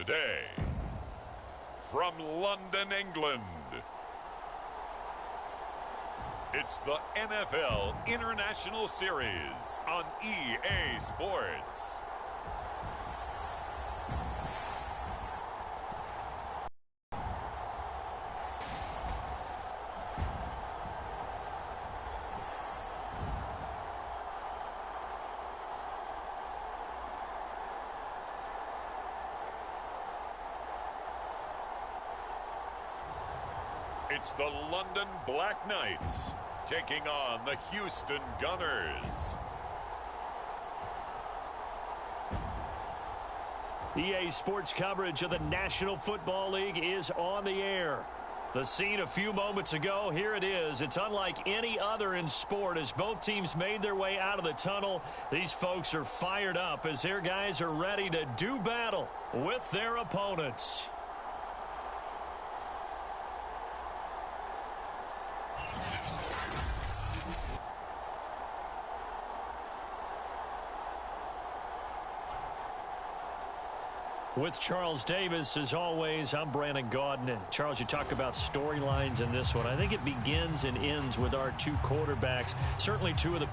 Today, from London, England, it's the NFL International Series on EA Sports. It's the London Black Knights taking on the Houston Gunners. EA Sports coverage of the National Football League is on the air. The scene a few moments ago, here it is. It's unlike any other in sport as both teams made their way out of the tunnel. These folks are fired up as their guys are ready to do battle with their opponents. With Charles Davis, as always, I'm Brandon Gaudin. Charles, you talk about storylines in this one. I think it begins and ends with our two quarterbacks. Certainly two of the...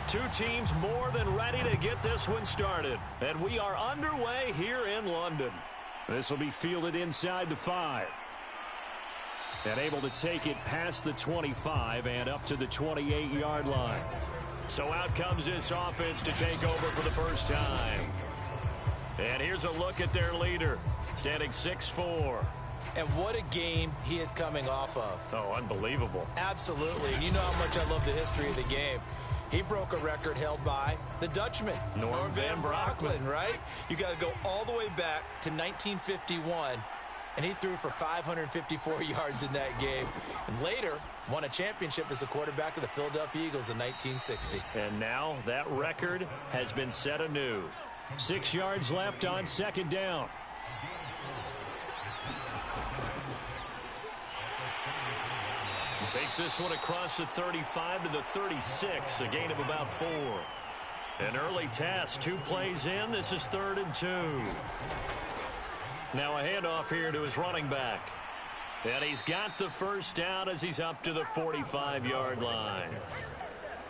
Two teams more than ready to get this one started. And we are underway here in London. This will be fielded inside the 5. And able to take it past the 25 and up to the 28-yard line. So out comes this offense to take over for the first time. And here's a look at their leader, standing 6'4". And what a game he is coming off of. Oh, unbelievable. Absolutely. And you know how much I love the history of the game. He broke a record held by the Dutchman, Norm Van Brocklin, right? You got to go all the way back to 1951, and he threw for 554 yards in that game. And later, won a championship as a quarterback of the Philadelphia Eagles in 1960. And now that record has been set anew. 6 yards left on second down. Takes this one across the 35 to the 36, a gain of about 4. An early test, 2 plays in. This is 3rd and 2. Now a handoff here to his running back. And he's got the first down as he's up to the 45-yard line.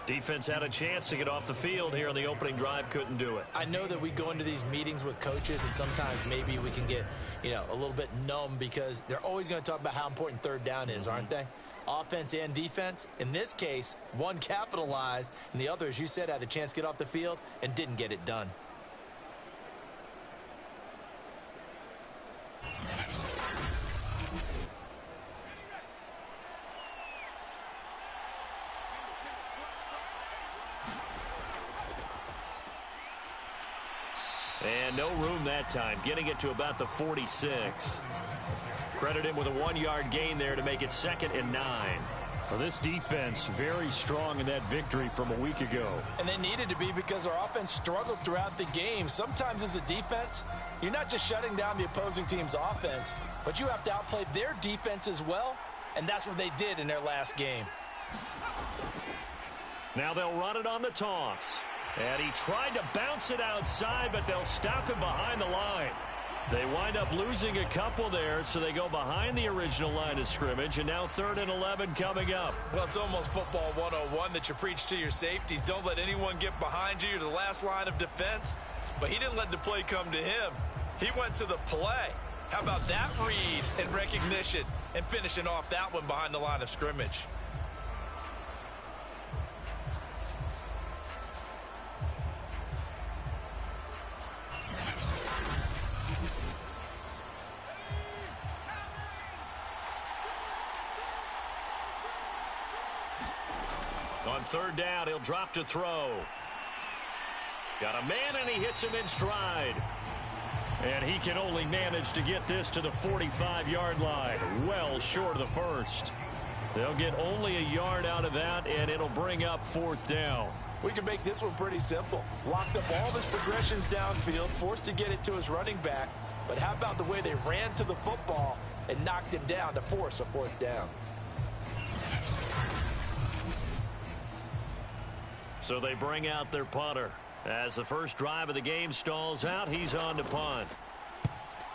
Defense had a chance to get off the field here on the opening drive, couldn't do it. I know that we go into these meetings with coaches, and sometimes maybe we can get, a little bit numb because they're always going to talk about how important third down is, aren't they? Offense and defense. In this case, one capitalized, and the other, as you said, had a chance to get off the field and didn't get it done. And no room that time, getting it to about the 46. Credit him with a 1-yard gain there to make it 2nd and 9. Well, this defense very strong in that victory from a week ago. And they needed to be because our offense struggled throughout the game. Sometimes as a defense, you're not just shutting down the opposing team's offense, but you have to outplay their defense as well, and that's what they did in their last game. Now they'll run it on the toss. And he tried to bounce it outside, but they'll stop him behind the line. They wind up losing a couple there, so they go behind the original line of scrimmage, and now 3rd and 11 coming up. Well, it's almost football 101 that you preach to your safeties. Don't let anyone get behind you. You're the last line of defense. But he didn't let the play come to him. He went to the play. How about that read and recognition and finishing off that one behind the line of scrimmage? On 3rd down, he'll drop to throw. Got a man, and he hits him in stride. And he can only manage to get this to the 45-yard line, well short of the first. They'll get only a yard out of that, and it'll bring up 4th down. We can make this one pretty simple. Locked up all of his progressions downfield, forced to get it to his running back. But how about the way they ran to the football and knocked him down to force a 4th down? So they bring out their punter. As the first drive of the game stalls out, he's on to punt.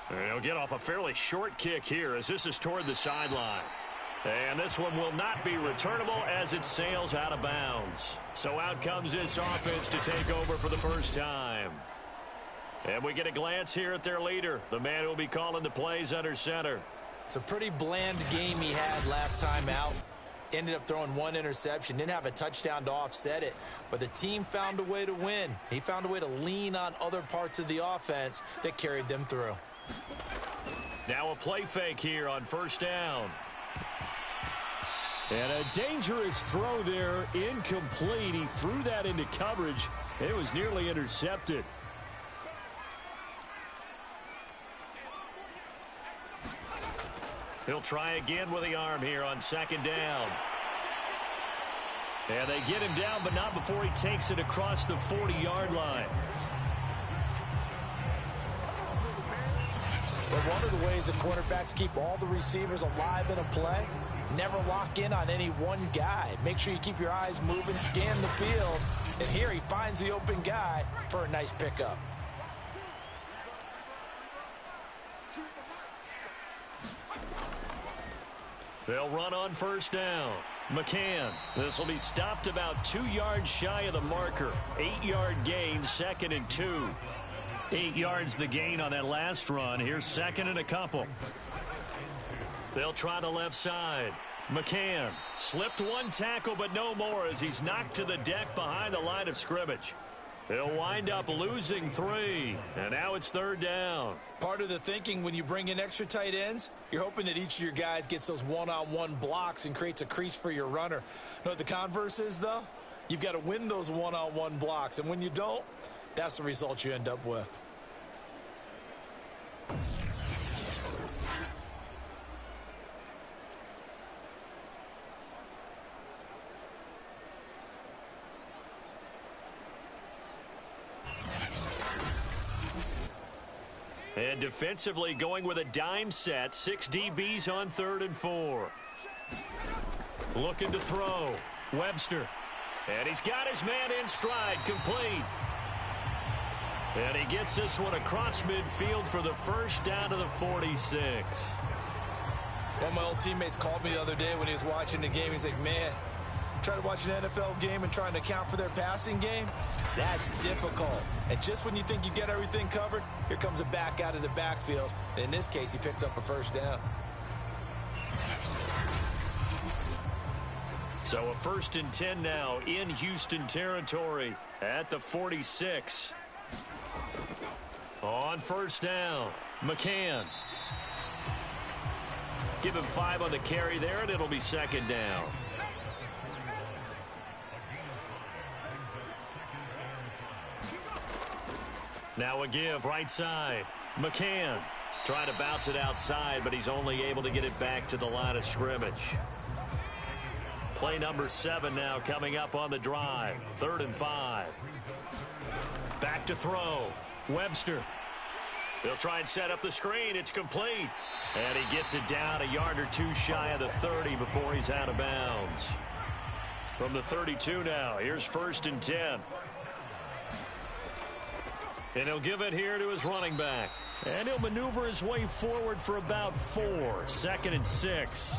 And he'll get off a fairly short kick here as this is toward the sideline. And this one will not be returnable as it sails out of bounds. So out comes this offense to take over for the first time. And we get a glance here at their leader, the man who will be calling the plays under center. It's a pretty bland game he had last time out. Ended up throwing 1 interception, didn't have a touchdown to offset it, but the team found a way to win. He found a way to lean on other parts of the offense that carried them through. Now a play fake here on first down. And a dangerous throw there, incomplete. He threw that into coverage. It was nearly intercepted. He'll try again with the arm here on 2nd down. And they get him down, but not before he takes it across the 40-yard line. But one of the ways the quarterbacks keep all the receivers alive in a play, never lock in on any one guy. Make sure you keep your eyes moving, scan the field, and here he finds the open guy for a nice pickup. They'll run on first down. McCann. This will be stopped about 2 yards shy of the marker. 8-yard gain, 2nd and 2. 8 yards the gain on that last run. Here's 2nd and a couple. They'll try the left side. McCann slipped 1 tackle, but no more as he's knocked to the deck behind the line of scrimmage. They'll wind up losing 3, and now it's 3rd down. Part of the thinking when you bring in extra tight ends, you're hoping that each of your guys gets those one-on-one blocks and creates a crease for your runner. You know what the converse is, though? You've got to win those one-on-one blocks, and when you don't, that's the result you end up with. And defensively going with a dime set. 6 DBs on 3rd and 4. Looking to throw. Webster. And he's got his man in stride. Complete. And he gets this one across midfield for the first down to the 46. One of my old teammates called me the other day when he was watching the game. He's like, man, trying to watch an NFL game and trying to account for their passing game, that's difficult. And just when you think you get everything covered, here comes a back out of the backfield. And in this case, he picks up a first down. So a 1st and 10 now in Houston territory at the 46. On first down, McCann. Give him 5 on the carry there, and it'll be 2nd down. Now a give, right side. McCann trying to bounce it outside, but he's only able to get it back to the line of scrimmage. Play number 7 now coming up on the drive. 3rd and 5. Back to throw. Webster. They'll try and set up the screen. It's complete. And he gets it down a yard or 2 shy of the 30 before he's out of bounds. From the 32 now, here's 1st and 10. And he'll give it here to his running back. And he'll maneuver his way forward for about 4. 2nd and 6.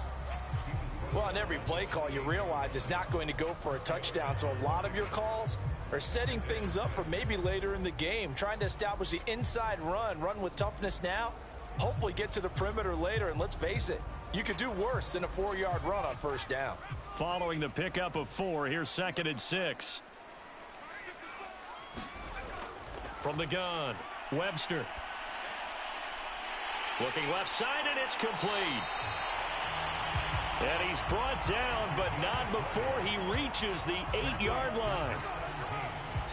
Well, on every play call, you realize it's not going to go for a touchdown. So a lot of your calls are setting things up for maybe later in the game, trying to establish the inside run with toughness now, hopefully get to the perimeter later. And let's face it, you could do worse than a 4-yard run on first down. Following the pickup of 4, here's 2nd and 6. From the gun, Webster. Looking left side, and it's complete. And he's brought down, but not before he reaches the 8-yard line.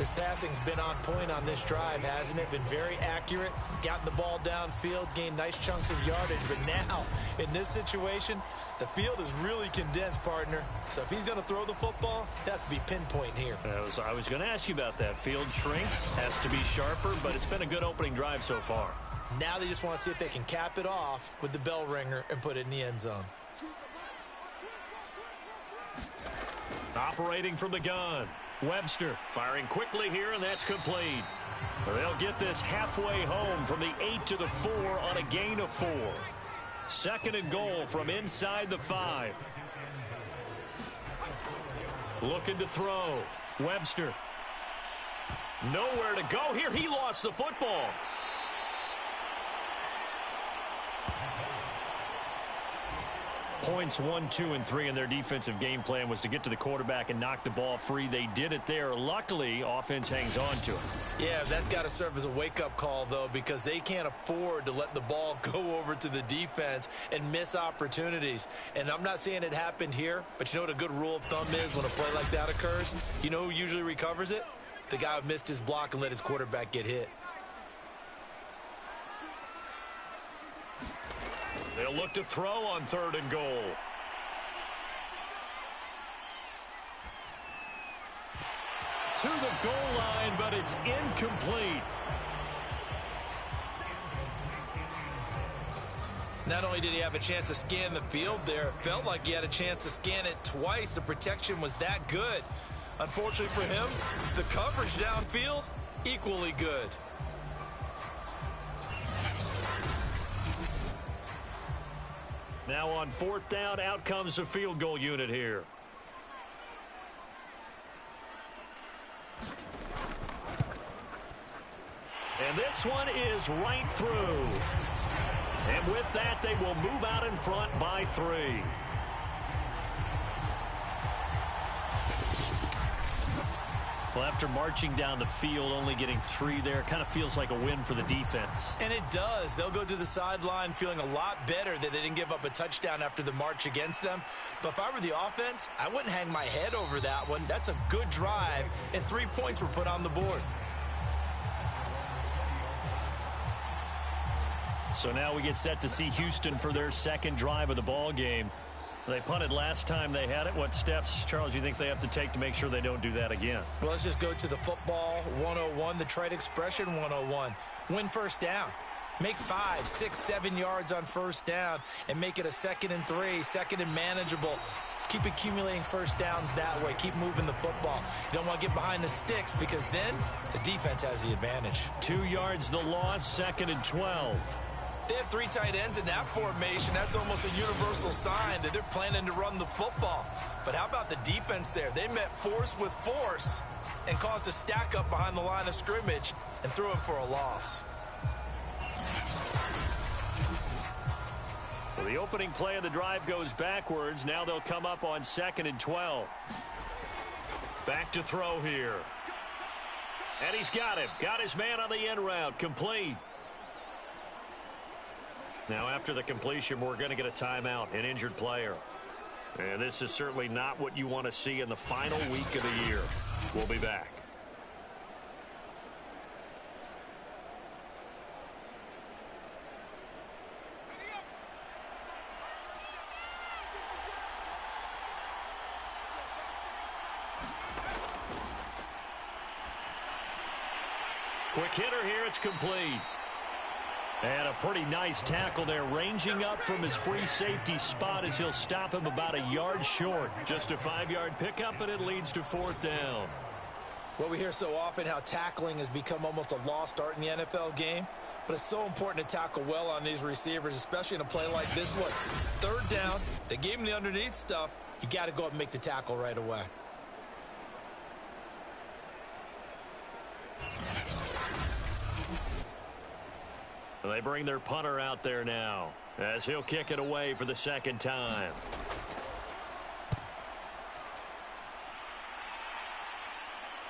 His passing's been on point on this drive, hasn't it? Been very accurate, gotten the ball downfield, gained nice chunks of yardage. But now, in this situation, the field is really condensed, partner. So if he's going to throw the football, that has to be pinpoint here. I was going to ask you about that. Field shrinks, has to be sharper, but it's been a good opening drive so far. Now they just want to see if they can cap it off with the bell ringer and put it in the end zone. Operating from the gun. Webster firing quickly here, and that's complete. They'll get this halfway home from the 8 to the 4 on a gain of 4. Second and goal from inside the 5. Looking to throw. Webster. Nowhere to go here. He lost the football. Points 1, 2, and 3 in their defensive game plan was to get to the quarterback and knock the ball free. They did it there. Luckily, offense hangs on to it. Yeah, that's got to serve as a wake-up call, though, because they can't afford to let the ball go over to the defense and miss opportunities. And I'm not saying it happened here, but you know what a good rule of thumb is when a play like that occurs? You know who usually recovers it? The guy who missed his block and let his quarterback get hit. They'll look to throw on 3rd and goal. To the goal line, but it's incomplete. Not only did he have a chance to scan the field there, it felt like he had a chance to scan it twice. The protection was that good. Unfortunately for him, the coverage downfield, equally good. Now on 4th down, out comes the field goal unit here. And this one is right through. And with that, they will move out in front by 3. Well, after marching down the field, only getting 3 there, kind of feels like a win for the defense. And it does. They'll go to the sideline feeling a lot better that they didn't give up a touchdown after the march against them. But if I were the offense, I wouldn't hang my head over that one. That's a good drive, and 3 points were put on the board. So now we get set to see Houston for their second drive of the ball game. They punted last time they had it. What steps, Charles, you think they have to take to make sure they don't do that again? Well, let's just go to the football 101, the trite expression 101. Win first down. Make 5, 6, 7 yards on first down and make it a 2nd and 3, 2nd and manageable. Keep accumulating first downs that way. Keep moving the football. You don't want to get behind the sticks because then the defense has the advantage. 2 yards the loss, 2nd and 12. They have 3 tight ends in that formation. That's almost a universal sign that they're planning to run the football. But how about the defense there? They met force with force and caused a stack up behind the line of scrimmage and threw him for a loss. So the opening play of the drive goes backwards. Now they'll come up on 2nd and 12. Back to throw here. And he's got him. Got his man on the end route. Complete. Now after the completion, we're going to get a timeout, an injured player. And this is certainly not what you want to see in the final week of the year. We'll be back. Quick hitter here, it's complete. And a pretty nice tackle there, ranging up from his free safety spot as he'll stop him about a yard short. Just a 5-yard pickup, and it leads to 4th down. Well, we hear so often how tackling has become almost a lost art in the NFL game. But it's so important to tackle well on these receivers, especially in a play like this one. 3rd down, they gave him the underneath stuff. You got to go up and make the tackle right away. They bring their punter out there now as he'll kick it away for the 2nd time.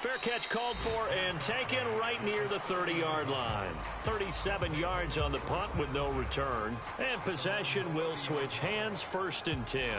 Fair catch called for and taken right near the 30-yard line. 37 yards on the punt with no return. And possession will switch hands, 1st and 10.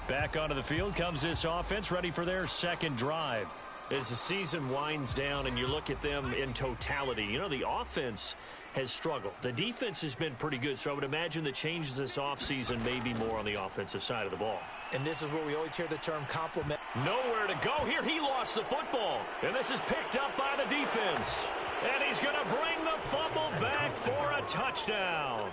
Back onto the field comes this offense, ready for their second drive. As the season winds down and you look at them in totality, you know, the offense has struggled. The defense has been pretty good, so I would imagine the changes this offseason may be more on the offensive side of the ball. And this is where we always hear the term compliment. Nowhere to go here. He lost the football. And this is picked up by the defense. And he's going to bring the fumble back for a touchdown.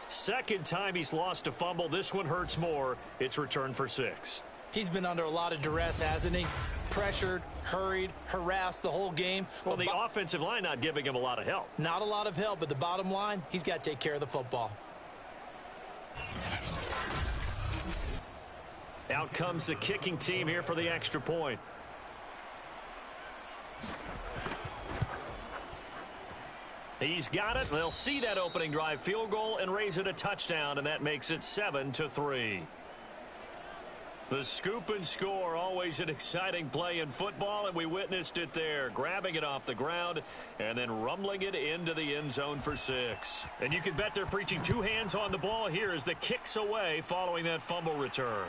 Second time he's lost a fumble. This one hurts more. It's returned for 6. He's been under a lot of duress, hasn't he? Pressured, hurried, harassed the whole game. Well, the offensive line not giving him a lot of help. Not a lot of help, but the bottom line, he's got to take care of the football. Out comes the kicking team here for the extra point. He's got it. They'll see that opening drive field goal and raise it a touchdown, and that makes it 7-3. The scoop and score, always an exciting play in football, and we witnessed it there, grabbing it off the ground and then rumbling it into the end zone for 6. And you can bet they're preaching 2 hands on the ball here as the kick's away following that fumble return.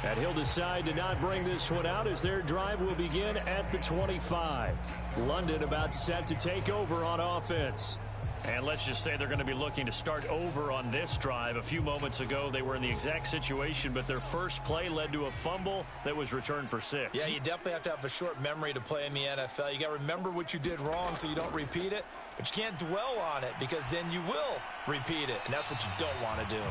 And he'll decide to not bring this one out as their drive will begin at the 25. London about set to take over on offense. And let's just say they're going to be looking to start over on this drive. A few moments ago, they were in the exact situation, but their first play led to a fumble that was returned for 6. Yeah, you definitely have to have a short memory to play in the NFL. You got to remember what you did wrong so you don't repeat it, but you can't dwell on it because then you will repeat it, and that's what you don't want to do.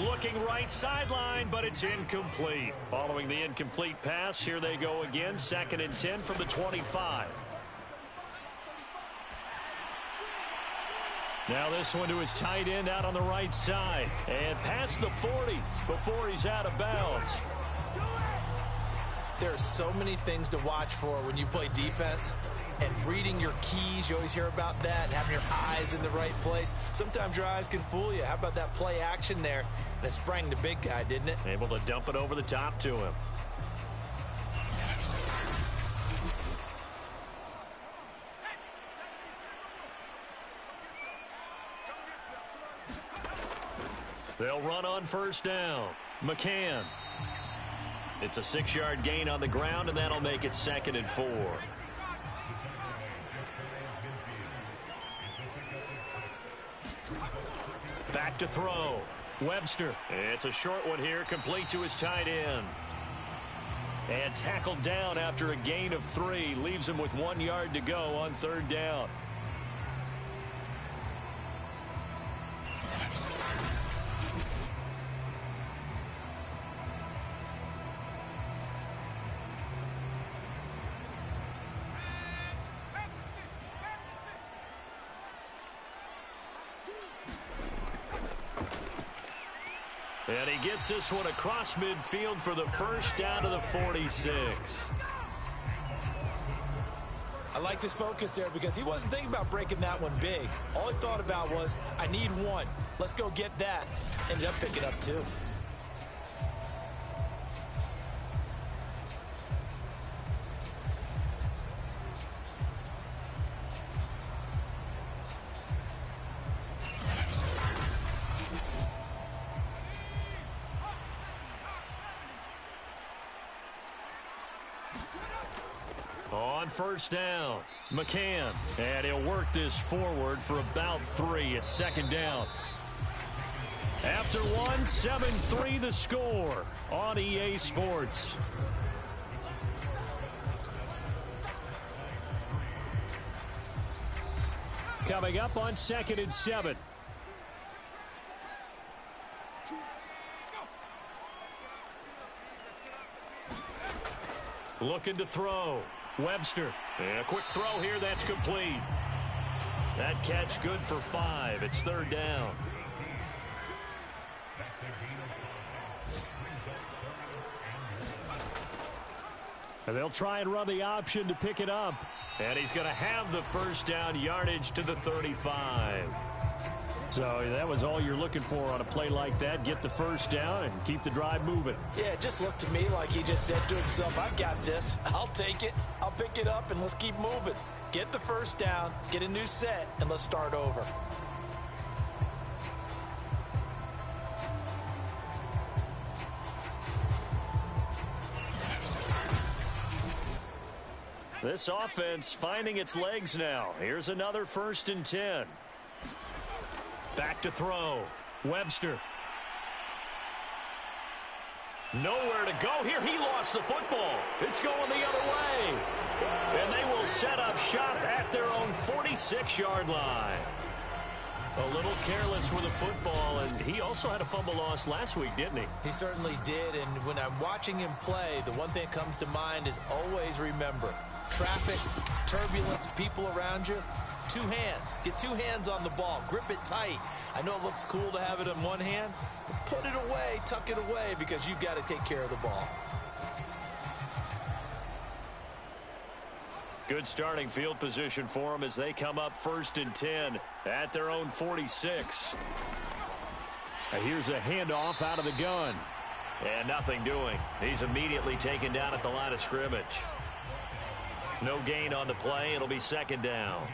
Looking right sideline, but it's incomplete. Following the incomplete pass, here they go again. 2nd and 10 from the 25. Now this one to his tight end out on the right side. And past the 40 before he's out of bounds. There are so many things to watch for when you play defense. And reading your keys, you always hear about that, and having your eyes in the right place. Sometimes your eyes can fool you. How about that play action there? And it sprang the big guy, didn't it? Able to dump it over the top to him. They'll run on first down. McCann. It's a 6-yard gain on the ground, and that'll make it 2nd and 4. Back to throw. Webster. It's a short one here, complete to his tight end. And tackled down after a gain of 3. Leaves him with 1 yard to go on 3rd down. And he gets this one across midfield for the first down to the 46. I like his focus there because he wasn't thinking about breaking that one big. All he thought about was, I need 1. Let's go get that. Ended up picking up 2. On first down, McCann. And he'll work this forward for about 3 at 2nd down. After 1, 7-3 the score on EA Sports. Coming up on 2nd and 7. Looking to throw. Webster. And a quick throw here. That's complete. That catch good for 5. It's 3rd down. And they'll try and run the option to pick it up. And he's going to have the first down yardage to the 35. So that was all you're looking for on a play like that. Get the first down and keep the drive moving. Yeah, it just looked to me like he just said to himself, I've got this. I'll take it. I'll pick it up, and let's keep moving. Get the first down, get a new set, and let's start over. This offense finding its legs now. Here's another 1st and 10. Back to throw. Webster. Nowhere to go here. He lost the football. It's going the other way. And they will set up shop at their own 46-yard line. A little careless with the football, and he also had a fumble loss last week, didn't he? He certainly did, and when I'm watching him play, the one thing that comes to mind is always remember, traffic, turbulence, people around you, 2 hands. Get 2 hands on the ball. Grip it tight. I know it looks cool to have it in one hand, but put it away, tuck it away, because you've got to take care of the ball. Good starting field position for them as they come up 1st and 10 at their own 46. And here's a handoff out of the gun. And nothing doing. He's immediately taken down at the line of scrimmage. No gain on the play. It'll be 2nd down.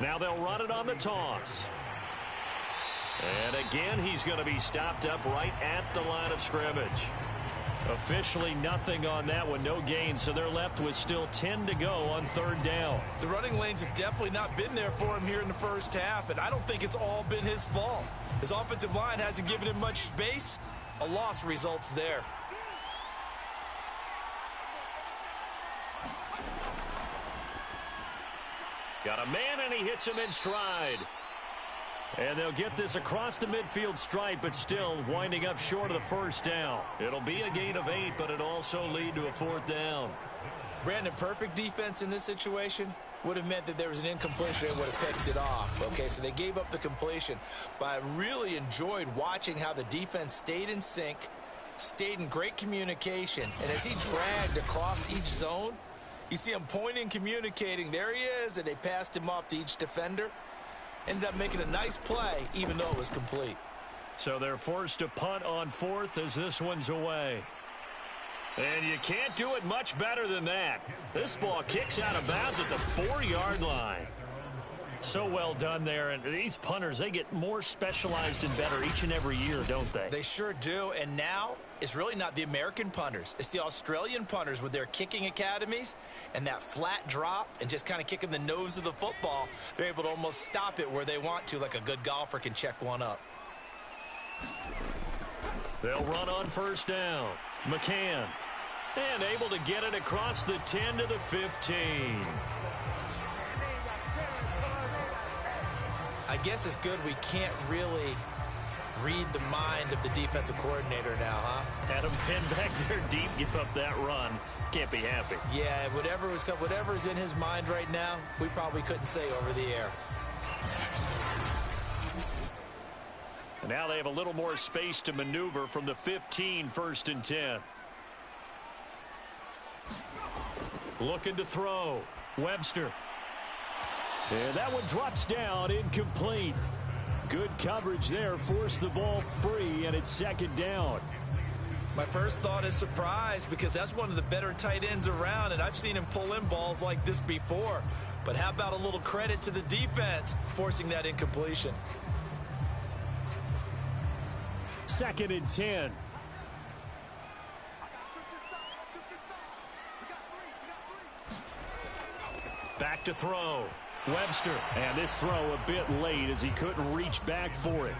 Now they'll run it on the toss. And again, he's going to be stopped up right at the line of scrimmage. Officially nothing on that one, no gain, so they're left with still 10 to go on 3rd down. The running lanes have definitely not been there for him here in the first half, and I don't think it's all been his fault. His offensive line hasn't given him much space. A loss results there. Got a man, and he hits him in stride. And they'll get this across the midfield stripe, but still winding up short of the 1st down. It'll be a gain of 8, but it'll also lead to a 4th down. Brandon, perfect defense in this situation would have meant that there was an incompletion and would have picked it off. Okay, so they gave up the completion. But I really enjoyed watching how the defense stayed in sync, stayed in great communication. And as he dragged across each zone, you see him pointing, communicating. There he is, and they passed him off to each defender. Ended up making a nice play, even though it was complete. So they're forced to punt on 4th as this one's away. And you can't do it much better than that. This ball kicks out of bounds at the 4-yard line. So well done there. And these punters, they get more specialized and better each and every year, don't they? They sure do. And now it's really not the American punters. It's the Australian punters with their kicking academies and that flat drop and just kind of kicking the nose of the football. They're able to almost stop it where they want to, like a good golfer can check one up. They'll run on 1st down. McCann. And able to get it across the 10 to the 15. I guess it's good we can't really read the mind of the defensive coordinator now, huh? Had him pinned back there deep, give up that run. Can't be happy. Yeah, whatever's in his mind right now, we probably couldn't say over the air. And now they have a little more space to maneuver from the 15, 1st and 10. Looking to throw. Webster. And that one drops down, incomplete. Good coverage there, forced the ball free, and it's 2nd down. My first thought is surprise, because that's one of the better tight ends around, and I've seen him pull in balls like this before. But how about a little credit to the defense forcing that incompletion? 2nd and 10. Back to throw. Webster. And this throw a bit late as he couldn't reach back for it.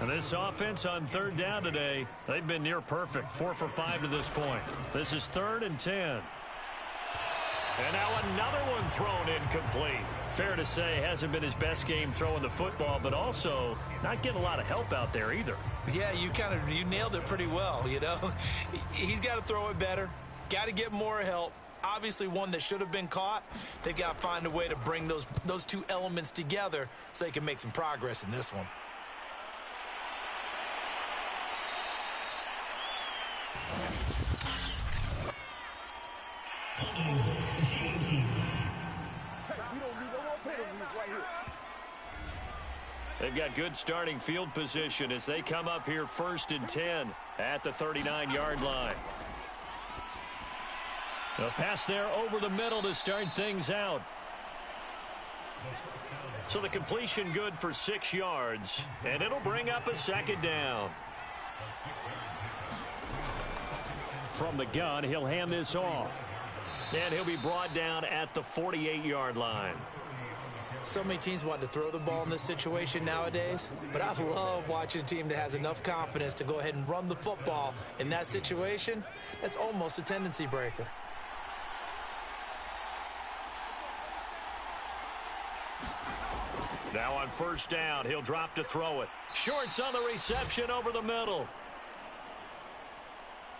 And this offense on 3rd down today, they've been near perfect. 4 for 5 to this point. This is 3rd and 10. And now another one thrown incomplete. Fair to say, hasn't been his best game throwing the football, but also not getting a lot of help out there either. Yeah, you nailed it pretty well, you know. He's got to throw it better. Got to get more help. Obviously one that should have been caught. They've got to find a way to bring those 2 elements together so they can make some progress in this one. They've got good starting field position as they come up here 1st and 10 at the 39-yard line. A pass there over the middle to start things out. So the completion good for 6 yards, and it'll bring up a 2nd down. From the gun, he'll hand this off. And he'll be brought down at the 48-yard line. So many teams want to throw the ball in this situation nowadays, but I love watching a team that has enough confidence to go ahead and run the football in that situation. That's almost a tendency breaker. Now on first down, he'll drop to throw it. Shorts on the reception over the middle.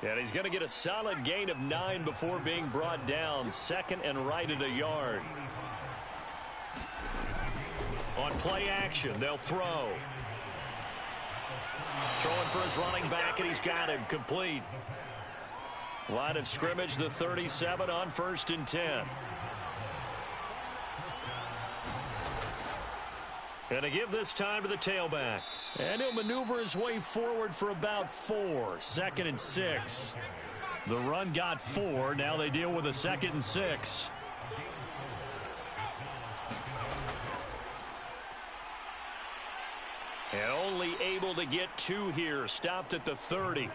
And he's going to get a solid gain of 9 before being brought down. Second and right at a yard. On play action, they'll throw. Throwing for his running back, and he's got him complete. Line of scrimmage, the 37 on first and 10. And to give this time to the tailback. And he'll maneuver his way forward for about 4. Second and 6. The run got 4. Now they deal with a second and 6. And only able to get 2 here. Stopped at the 30.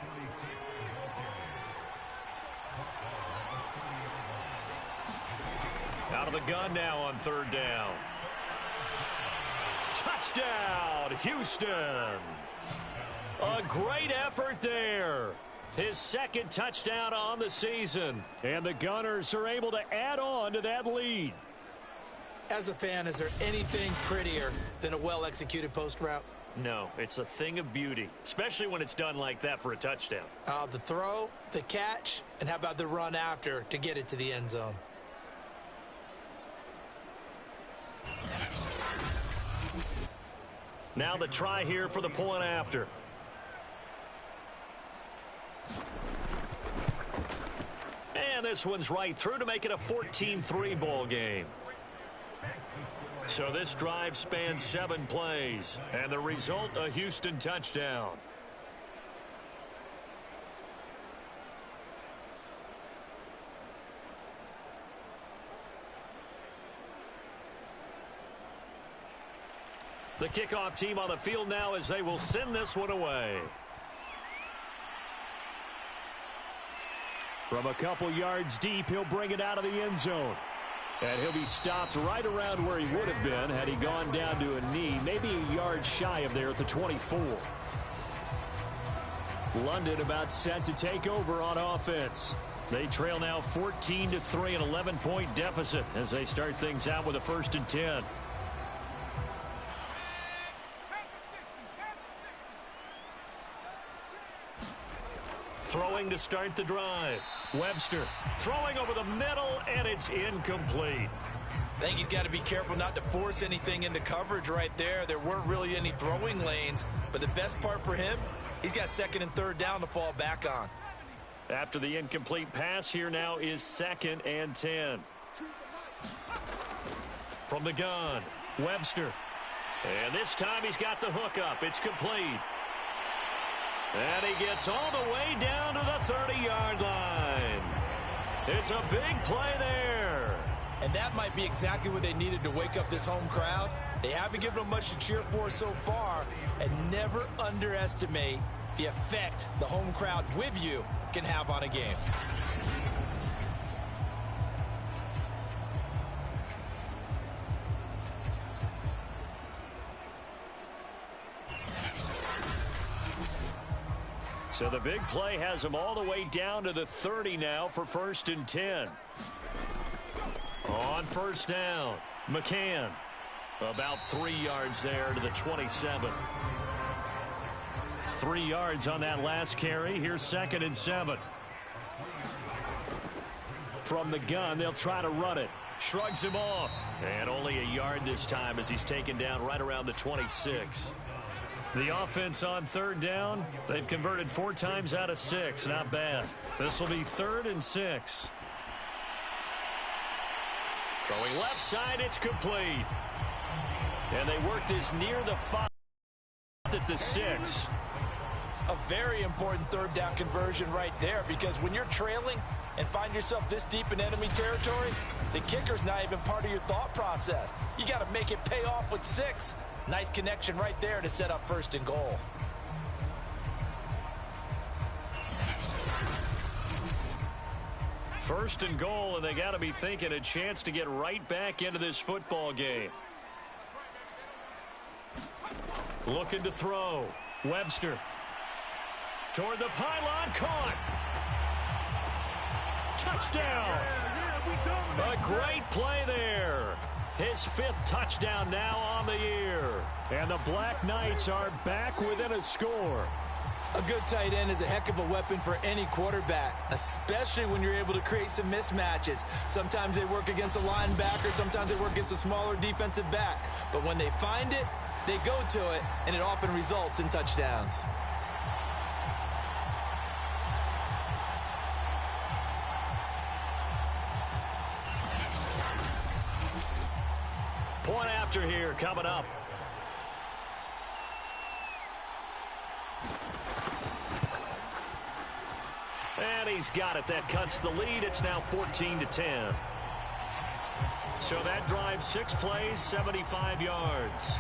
Out of the gun now on third down. Touchdown, Houston. A great effort there. His second touchdown on the season. And the Gunners are able to add on to that lead. As a fan, is there anything prettier than a well-executed post route? No, it's a thing of beauty, especially when it's done like that for a touchdown. The throw, the catch, and how about the run after to get it to the end zone? Now the try here for the point after. And this one's right through to make it a 14-3 ball game. So this drive spans 7 plays. And the result, a Houston touchdown. The kickoff team on the field now as they will send this one away. From a couple yards deep, he'll bring it out of the end zone. And he'll be stopped right around where he would have been had he gone down to a knee, maybe a yard shy of there at the 24. London about set to take over on offense. They trail now 14-3, an 11-point deficit as they start things out with a 1st and 10. Throwing to start the drive. Webster throwing over the middle, and it's incomplete. I think he's got to be careful not to force anything into coverage right there. There weren't really any throwing lanes, but the best part for him, he's got 2nd and 3rd down to fall back on. After the incomplete pass, here now is 2nd and 10. From the gun, Webster. And this time he's got the hook up. It's complete. And he gets all the way down to the 30-yard line. It's a big play there. And that might be exactly what they needed to wake up this home crowd. They haven't given them much to cheer for so far. And never underestimate the effect the home crowd with you can have on a game. So the big play has him all the way down to the 30 now for 1st and 10. On first down, McCann. About 3 yards there to the 27. 3 yards on that last carry. Here's 2nd and 7. From the gun, they'll try to run it. Shrugs him off. And only a yard this time as he's taken down right around the 26. The offense on 3rd down, they've converted 4 times out of 6. Not bad. This will be 3rd and 6. Throwing left side, it's complete. And they work this near the 5 at the 6. A very important 3rd down conversion right there, because when you're trailing and find yourself this deep in enemy territory, the kicker's not even part of your thought process. You got to make it pay off with 6. Nice connection right there to set up 1st and goal. First and goal, and they got to be thinking a chance to get right back into this football game. Looking to throw. Webster. Toward the pylon. Caught. Touchdown. A great play there. His 5th touchdown now on the year. And the Black Knights are back within a score. A good tight end is a heck of a weapon for any quarterback, especially when you're able to create some mismatches. Sometimes they work against a linebacker, sometimes they work against a smaller defensive back. But when they find it, they go to it, and it often results in touchdowns. Point after here coming up. And he's got it. That cuts the lead. It's now 14-10. So that drives 6 plays, 75 yards.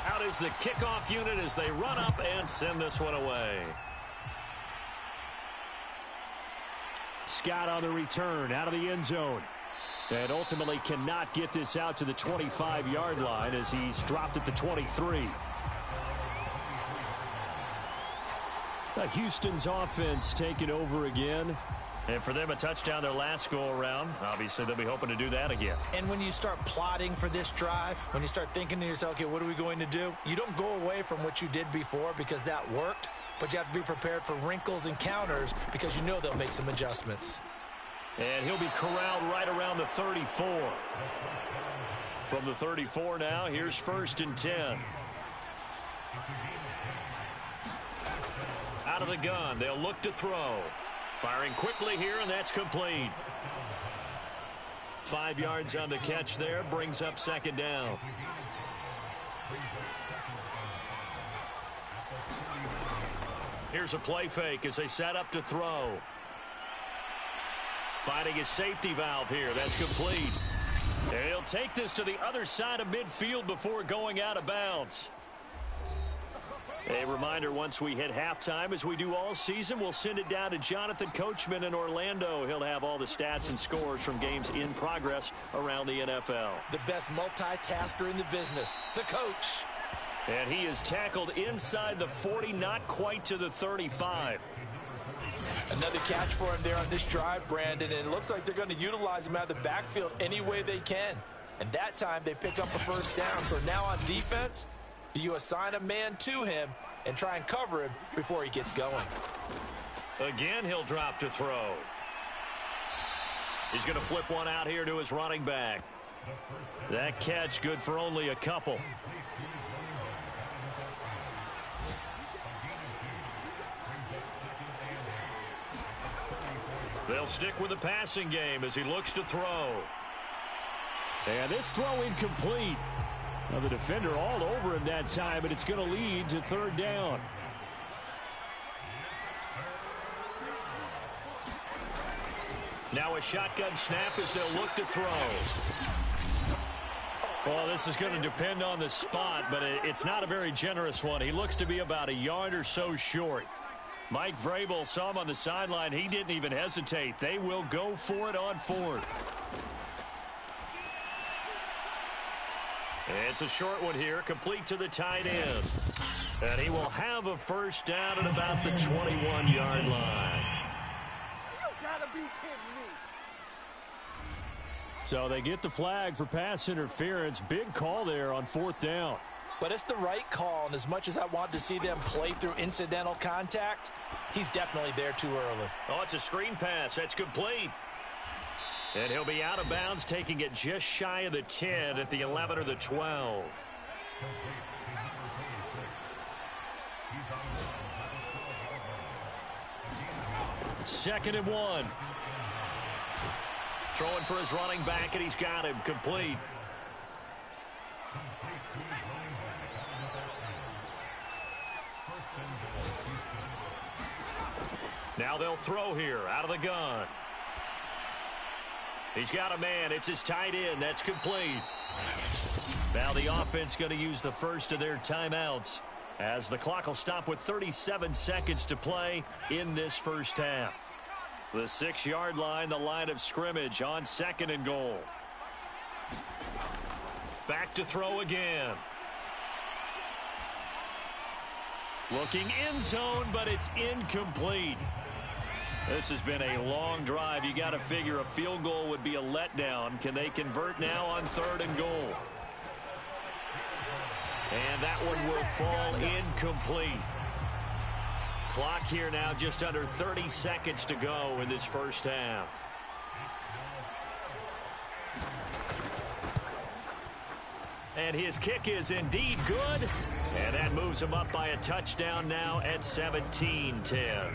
Out is the kickoff unit as they run up and send this one away. Scott on the return out of the end zone. And ultimately cannot get this out to the 25-yard line as he's dropped at the 23. Houston's offense taking over again. And for them, a touchdown their last go-around. Obviously, they'll be hoping to do that again. And when you start plotting for this drive, when you start thinking to yourself, okay, what are we going to do? You don't go away from what you did before because that worked, but you have to be prepared for wrinkles and counters because you know they'll make some adjustments. And he'll be corralled right around the 34. From the 34 now, here's 1st and 10. Out of the gun, they'll look to throw. Firing quickly here, and that's complete. 5 yards on the catch there, brings up 2nd down. Here's a play fake as they set up to throw. Finding his safety valve here. That's complete. And he'll take this to the other side of midfield before going out of bounds. A reminder, once we hit halftime, as we do all season, we'll send it down to Jonathan Coachman in Orlando. He'll have all the stats and scores from games in progress around the NFL. The best multitasker in the business, the coach. And he is tackled inside the 40, not quite to the 35. Another catch for him there on this drive, Brandon, and it looks like they're going to utilize him out of the backfield any way they can. And that time they pick up a 1st down. So now on defense, do you assign a man to him and try and cover him before he gets going? Again, he'll drop to throw. He's going to flip one out here to his running back. That catch good for only a couple. They'll stick with the passing game as he looks to throw. And this throw incomplete. Now the defender all over him that time, and it's going to lead to 3rd down. Now a shotgun snap as they'll look to throw. Well, this is going to depend on the spot, but it's not a very generous one. He looks to be about a yard or so short. Mike Vrabel saw him on the sideline. He didn't even hesitate. They will go for it on 4th. It's a short one here, complete to the tight end. And he will have a 1st down at about the 21-yard line. You gotta be kidding me. So they get the flag for pass interference. Big call there on 4th down. But it's the right call, and as much as I want to see them play through incidental contact, he's definitely there too early. Oh, it's a screen pass. That's complete. And he'll be out of bounds, taking it just shy of the 10 at the 11 or the 12. Second and 1. Throwing for his running back, and he's got him complete. Now they'll throw here out of the gun. He's got a man. It's his tight end. That's complete. Now the offense going to use the first of their timeouts. as the clock will stop with 37 seconds to play in this first half. The 6-yard line, the line of scrimmage on 2nd and goal. Back to throw again. Looking end zone, but it's incomplete. This has been a long drive. You got to figure a field goal would be a letdown. Can they convert now on 3rd and goal? And that one will fall incomplete. Clock here now just under 30 seconds to go in this first half. And his kick is indeed good. And that moves him up by a touchdown now at 17-10.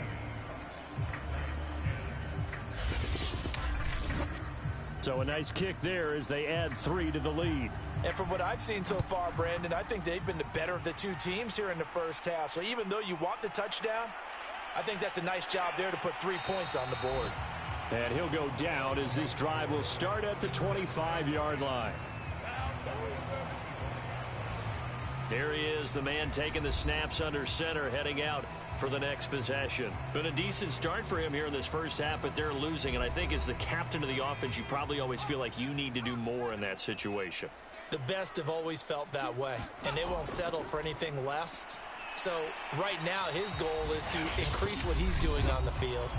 So a nice kick there as they add 3 to the lead. And from what I've seen so far, Brandon, I think they've been the better of the two teams here in the first half. So even though you want the touchdown, I think that's a nice job there to put 3 points on the board. And he'll go down as this drive will start at the 25-yard line. Here he is, the man taking the snaps under center, heading out for the next possession. Been a decent start for him here in this first half, but they're losing. And I think as the captain of the offense, you probably always feel like you need to do more in that situation. The best have always felt that way, and they won't settle for anything less. So right now his goal is to increase what he's doing on the field,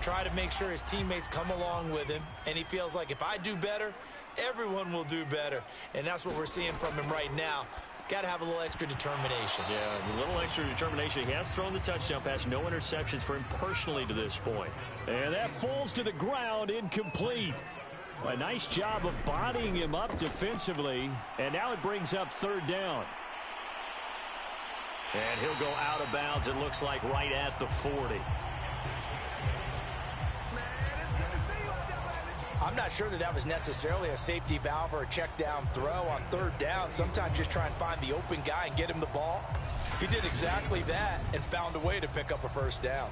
try to make sure his teammates come along with him, and he feels like if I do better, everyone will do better. And that's what we're seeing from him right now. Got to have a little extra determination. Yeah, a little extra determination. He has thrown the touchdown pass. No interceptions for him personally to this point. And that falls to the ground, incomplete. A nice job of bodying him up defensively. And now it brings up 3rd down. And he'll go out of bounds, it looks like, right at the 40. I'm not sure that was necessarily a safety valve or a check down throw on 3rd down. Sometimes just try and find the open guy and get him the ball. He did exactly that and found a way to pick up a 1st down.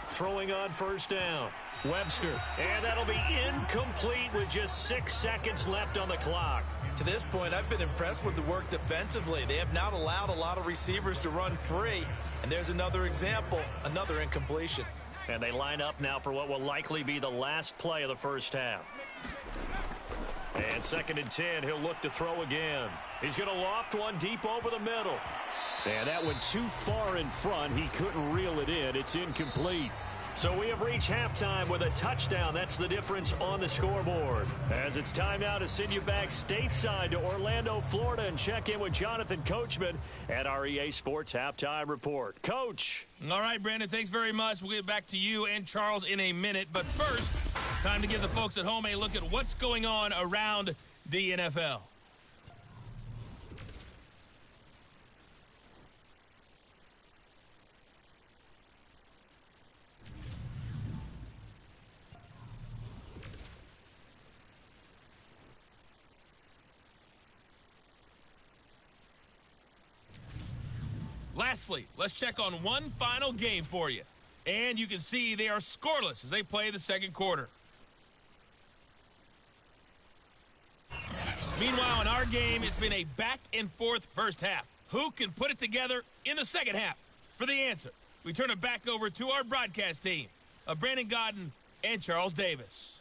Throwing on 1st down. Webster. And that'll be incomplete with just 6 seconds left on the clock. To this point, I've been impressed with the work defensively. They have not allowed a lot of receivers to run free. And there's another example, another incompletion. And they line up now for what will likely be the last play of the first half. And 2nd and 10, he'll look to throw again. He's going to loft one deep over the middle. And that went too far in front. He couldn't reel it in. It's incomplete. So we have reached halftime with a touchdown. That's the difference on the scoreboard. As it's time now to send you back stateside to Orlando, Florida, and check in with Jonathan Coachman at our EA Sports Halftime Report. Coach. All right, Brandon, thanks very much. We'll get back to you and Charles in a minute. But first, time to give the folks at home a look at what's going on around the NFL. Lastly, let's check on one final game for you. And you can see they are scoreless as they play the 2nd quarter. Meanwhile, in our game, it's been a back-and-forth first half. Who can put it together in the 2nd half? For the answer, we turn it back over to our broadcast team of Brandon Godden and Charles Davis.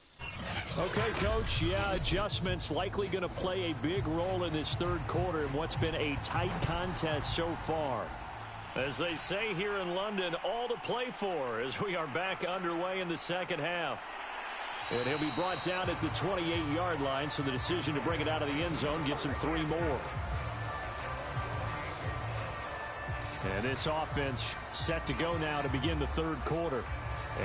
Okay, Coach. Yeah, adjustments likely going to play a big role in this 3rd quarter in what's been a tight contest so far. As they say here in London, all to play for as we are back underway in the 2nd half. And he'll be brought down at the 28-yard line, so the decision to bring it out of the end zone gets him 3 more. And this offense set to go now to begin the 3rd quarter.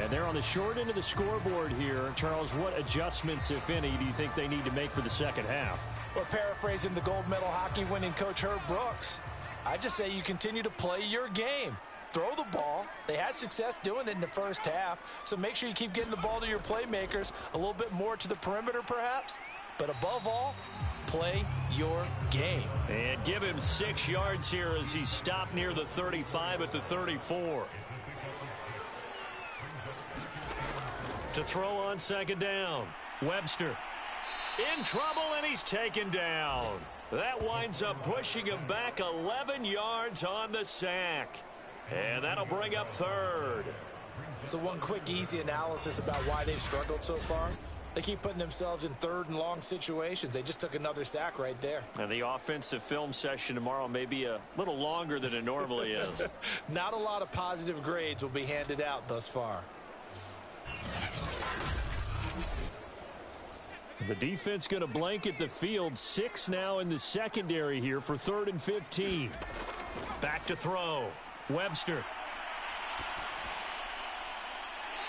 And they're on the short end of the scoreboard here. Charles, what adjustments, if any, do you think they need to make for the 2nd half? Well, paraphrasing the gold medal hockey winning coach Herb Brooks, I just say you continue to play your game. Throw the ball. They had success doing it in the first half, so make sure you keep getting the ball to your playmakers, a little bit more to the perimeter perhaps. But above all, play your game. And give him 6 yards here as he stopped near the 35 at the 34. To throw on second down. Webster in trouble, and he's taken down. That winds up pushing him back 11 yards on the sack. And that'll bring up third. So one quick, easy analysis about why they've struggled so far. They keep putting themselves in third and long situations. They just took another sack right there. And the offensive film session tomorrow may be a little longer than it normally is. Not a lot of positive grades will be handed out thus far. The defense going to blanket the field. 6 now in the secondary here for 3rd and 15. Back to throw. Webster.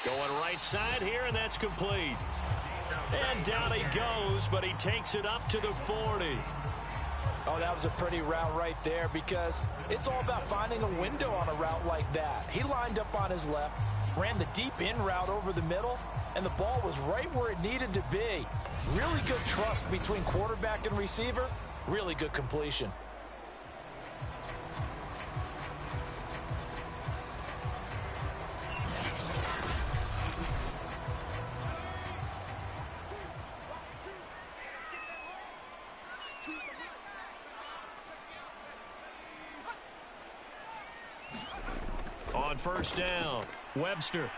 Going right side here, and that's complete. And down he goes, but he takes it up to the 40. Oh, that was a pretty route right there because it's all about finding a window on a route like that. He lined up on his left, ran the deep in route over the middle, and the ball was right where it needed to be. Really good trust between quarterback and receiver. Really good completion. On first down, Webster.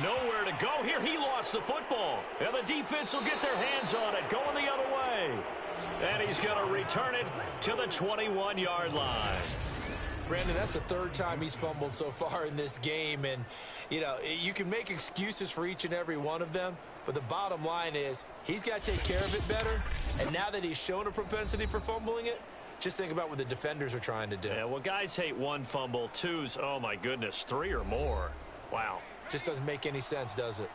Nowhere to go here. He lost the football. And the defense will get their hands on it, going the other way. And he's going to return it to the 21-yard line. Brandon, that's the 3rd time he's fumbled so far in this game. And, you know, you can make excuses for each and every one of them. But the bottom line is he's got to take care of it better. And now that he's shown a propensity for fumbling it, just think about what the defenders are trying to do. Yeah, well, guys hate 1 fumble, 2's, oh, my goodness, 3 or more. Wow. Just doesn't make any sense, does it?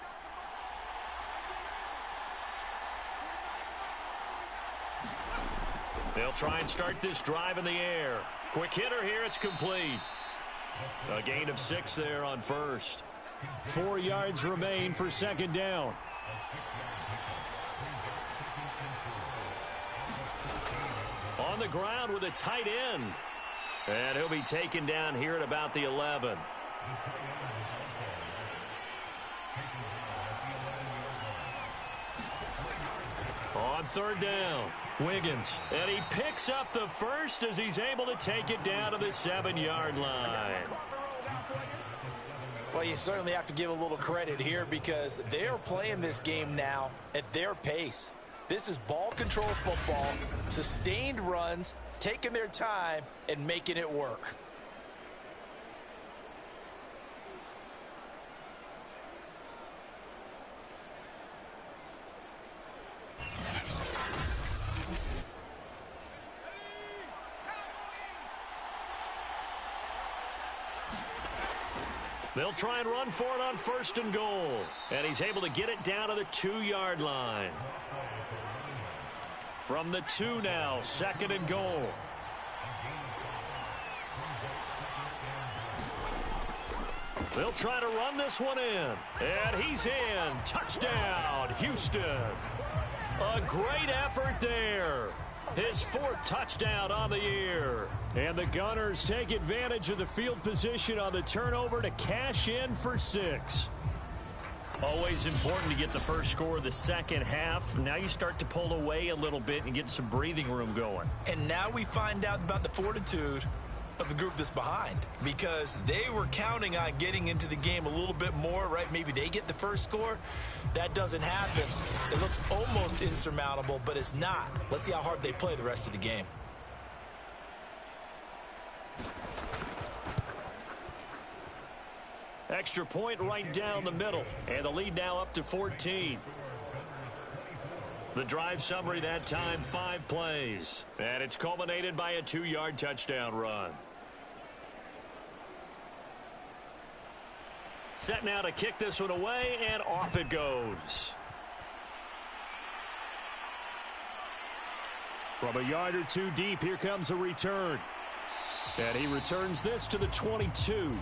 They'll try and start this drive in the air. Quick hitter here, it's complete. A gain of 6 there on first. 4 yards remain for second down. On the ground with a tight end. And he'll be taken down here at about the 11. On third down, Wiggins. And he picks up the first as he's able to take it down to the 7-yard line. Well, you certainly have to give a little credit here because they're playing this game now at their pace. This is ball control football, sustained runs, taking their time, and making it work. They'll try and run for it on first and goal. And he's able to get it down to the 2-yard line. From the 2 now, 2nd and goal. They'll try to run this one in. And he's in. Touchdown, Houston. A great effort there. His 4th touchdown on the year. And the Gunners take advantage of the field position on the turnover to cash in for 6. Always important to get the first score of the second half. Now you start to pull away a little bit and get some breathing room going. And now we find out about the fortitude of the group that's behind because they were counting on getting into the game a little bit more, right? Maybe they get the first score. That doesn't happen. It looks almost insurmountable, but it's not. Let's see how hard they play the rest of the game. Extra point right down the middle. And the lead now up to 14. The drive summary that time, 5 plays. And it's culminated by a 2-yard touchdown run. Set now to kick this one away, and off it goes. From a yard or 2 deep, here comes a return. And he returns this to the 22.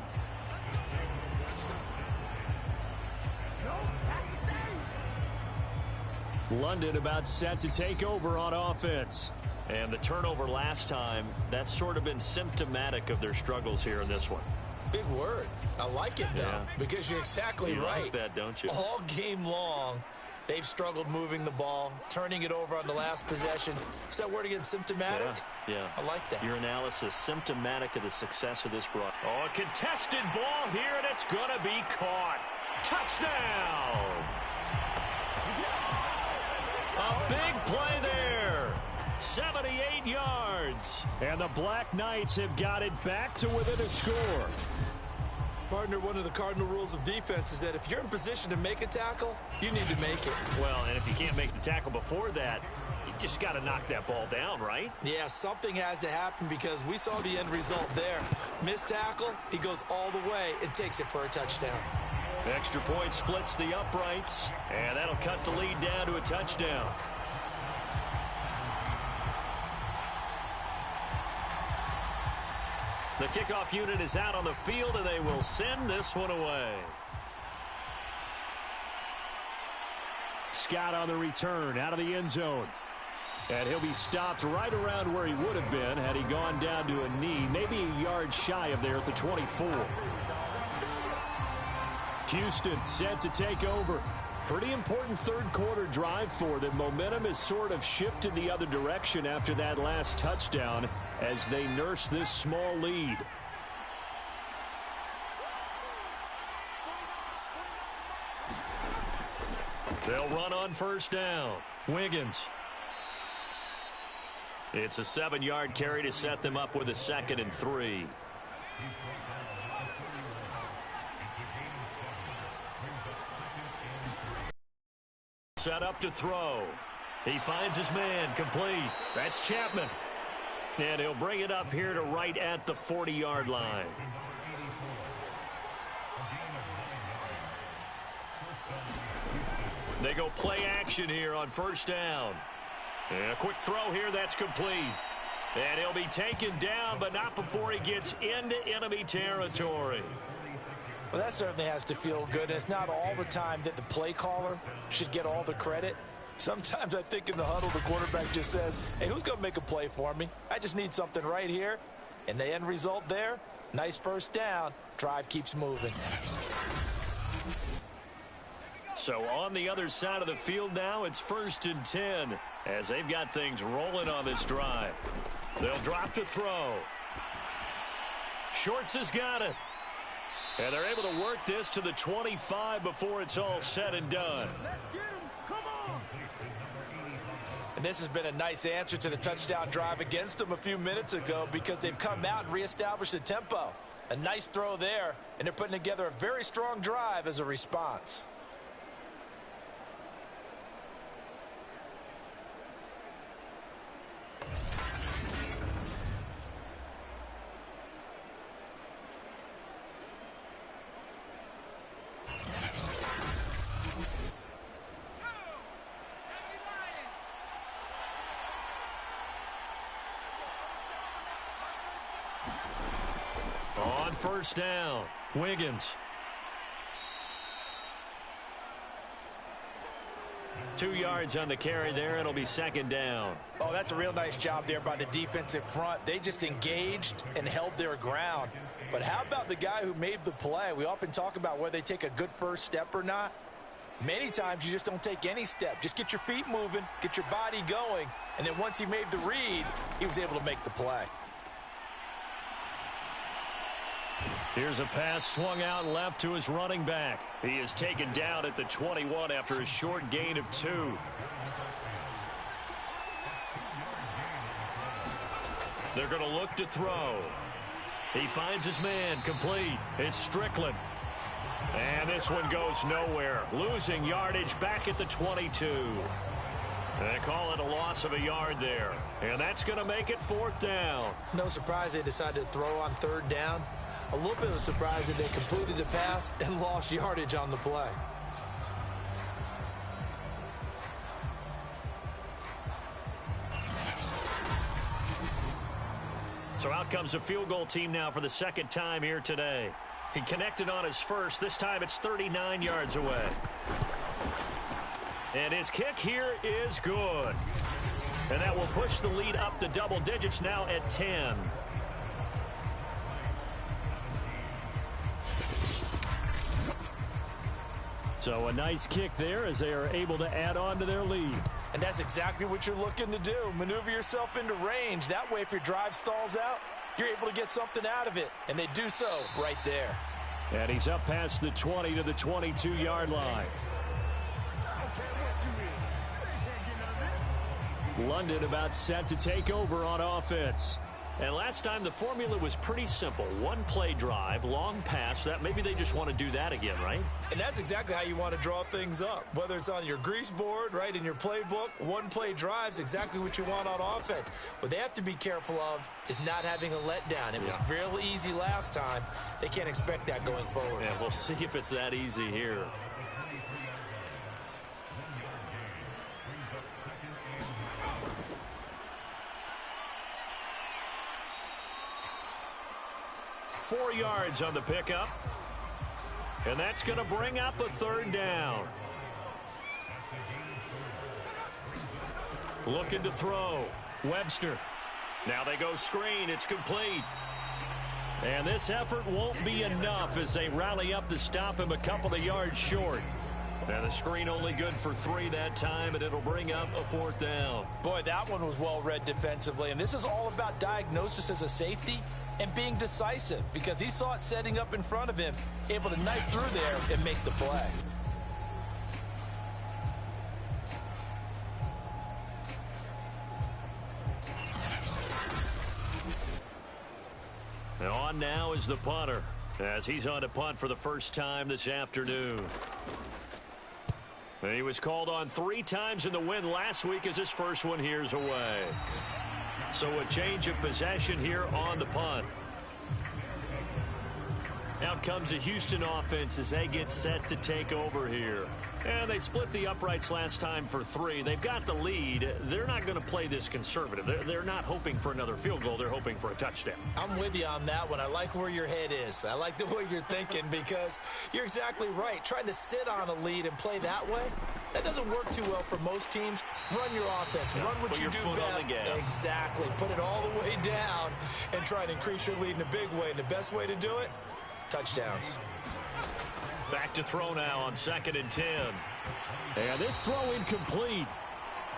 London about set to take over on offense. And the turnover last time, that's sort of been symptomatic of their struggles here in this one. Big word. I like it, though, because you're exactly right. You like that, don't you? All game long, they've struggled moving the ball, turning it over on the last possession. Is that word again, symptomatic? Yeah. I like that. Your analysis, symptomatic of the success of this broad. Oh, a contested ball here, and it's going to be caught. Touchdown! A big play there. 78 yards. And the Black Knights have got it back to within a score. Partner, one of the cardinal rules of defense is that if you're in position to make a tackle, you need to make it. Well, and if you can't make the tackle before that, you just got to knock that ball down, right? Yeah, something has to happen because we saw the end result there. Missed tackle, he goes all the way and takes it for a touchdown. Extra point splits the uprights, and that'll cut the lead down to a touchdown. The kickoff unit is out on the field, and they will send this one away. Scott on the return out of the end zone. And he'll be stopped right around where he would have been had he gone down to a knee, maybe a yard shy of there at the 24. Houston set to take over. Pretty important third quarter drive for them. Momentum has sort of shifted the other direction after that last touchdown as they nurse this small lead. They'll run on first down. Wiggins. It's a 7-yard carry to set them up with a 2nd and 3. Set up to throw. He finds his man, complete. That's Chapman. And he'll bring it up here to right at the 40-yard line. They go play action here on first down. And a quick throw here, that's complete. And he'll be taken down, but not before he gets into enemy territory. Well, that certainly has to feel good. And it's not all the time that the play caller should get all the credit. Sometimes I think in the huddle, the quarterback just says, hey, who's going to make a play for me? I just need something right here. And the end result there, nice first down. Drive keeps moving. So on the other side of the field now, it's 1st and 10 as they've got things rolling on this drive. They'll drop to throw. Shorts has got it. And they're able to work this to the 25 before it's all said and done. Let's get him. Come on. And this has been a nice answer to the touchdown drive against them a few minutes ago because they've come out and reestablished the tempo. A nice throw there, and they're putting together a very strong drive as a response. On first down, Wiggins. 2 yards on the carry there. It'll be 2nd down. Oh, that's a real nice job there by the defensive front. They just engaged and held their ground. But how about the guy who made the play? We often talk about whether they take a good first step or not. Many times you just don't take any step. Just get your feet moving, get your body going, and then once he made the read, he was able to make the play. Here's a pass swung out left to his running back. He is taken down at the 21 after a short gain of 2. They're going to look to throw. He finds his man, complete. It's Strickland. And this one goes nowhere. Losing yardage back at the 22. They call it a loss of a yard there. And that's going to make it 4th down. No surprise they decided to throw on 3rd down. A little bit of a surprise that they completed the pass and lost yardage on the play. So out comes a field goal team now for the 2nd time here today. He connected on his first. This time it's 39 yards away. And his kick here is good. And that will push the lead up to double digits now at 10. So a nice kick there as they are able to add on to their lead. And that's exactly what you're looking to do. Maneuver yourself into range. That way, if your drive stalls out, you're able to get something out of it. And they do so right there. And he's up past the 20 to the 22-yard line. London about set to take over on offense. And last time the formula was pretty simple. One play drive, long pass. That maybe they just want to do that again, right? And that's exactly how you want to draw things up. Whether it's on your grease board, right, in your playbook, one play drive's exactly what you want on offense. What they have to be careful of is not having a letdown. It was real easy last time. They can't expect that going forward. Yeah, we'll see if it's that easy here. Four yards on the pickup. And that's going to bring up a third down. Looking to throw. Webster. Now they go screen. It's complete. And this effort won't be enough as they rally up to stop him a couple of yards short. And the screen only good for 3 that time, and it'll bring up a fourth down. Boy, that one was well read defensively. And this is all about diagnosis as a safety and being decisive, because he saw it setting up in front of him, able to knife through there and make the play. And on now is the punter, as he's on to punt for the first time this afternoon. And he was called on 3 times in the win last week as his first one here's away. So a change of possession here on the punt. Out comes the Houston offense as they get set to take over here. And they split the uprights last time for 3. They've got the lead. They're not going to play this conservative. They're not hoping for another field goal. They're hoping for a touchdown. I'm with you on that one. I like where your head is. I like the way you're thinking, because you're exactly right. Trying to sit on a lead and play that way, that doesn't work too well for most teams. Run your offense. Run what you do best. Exactly. Put it all the way down and try and increase your lead in a big way. And the best way to do it, touchdowns. Back to throw now on 2nd and 10. And this throw incomplete.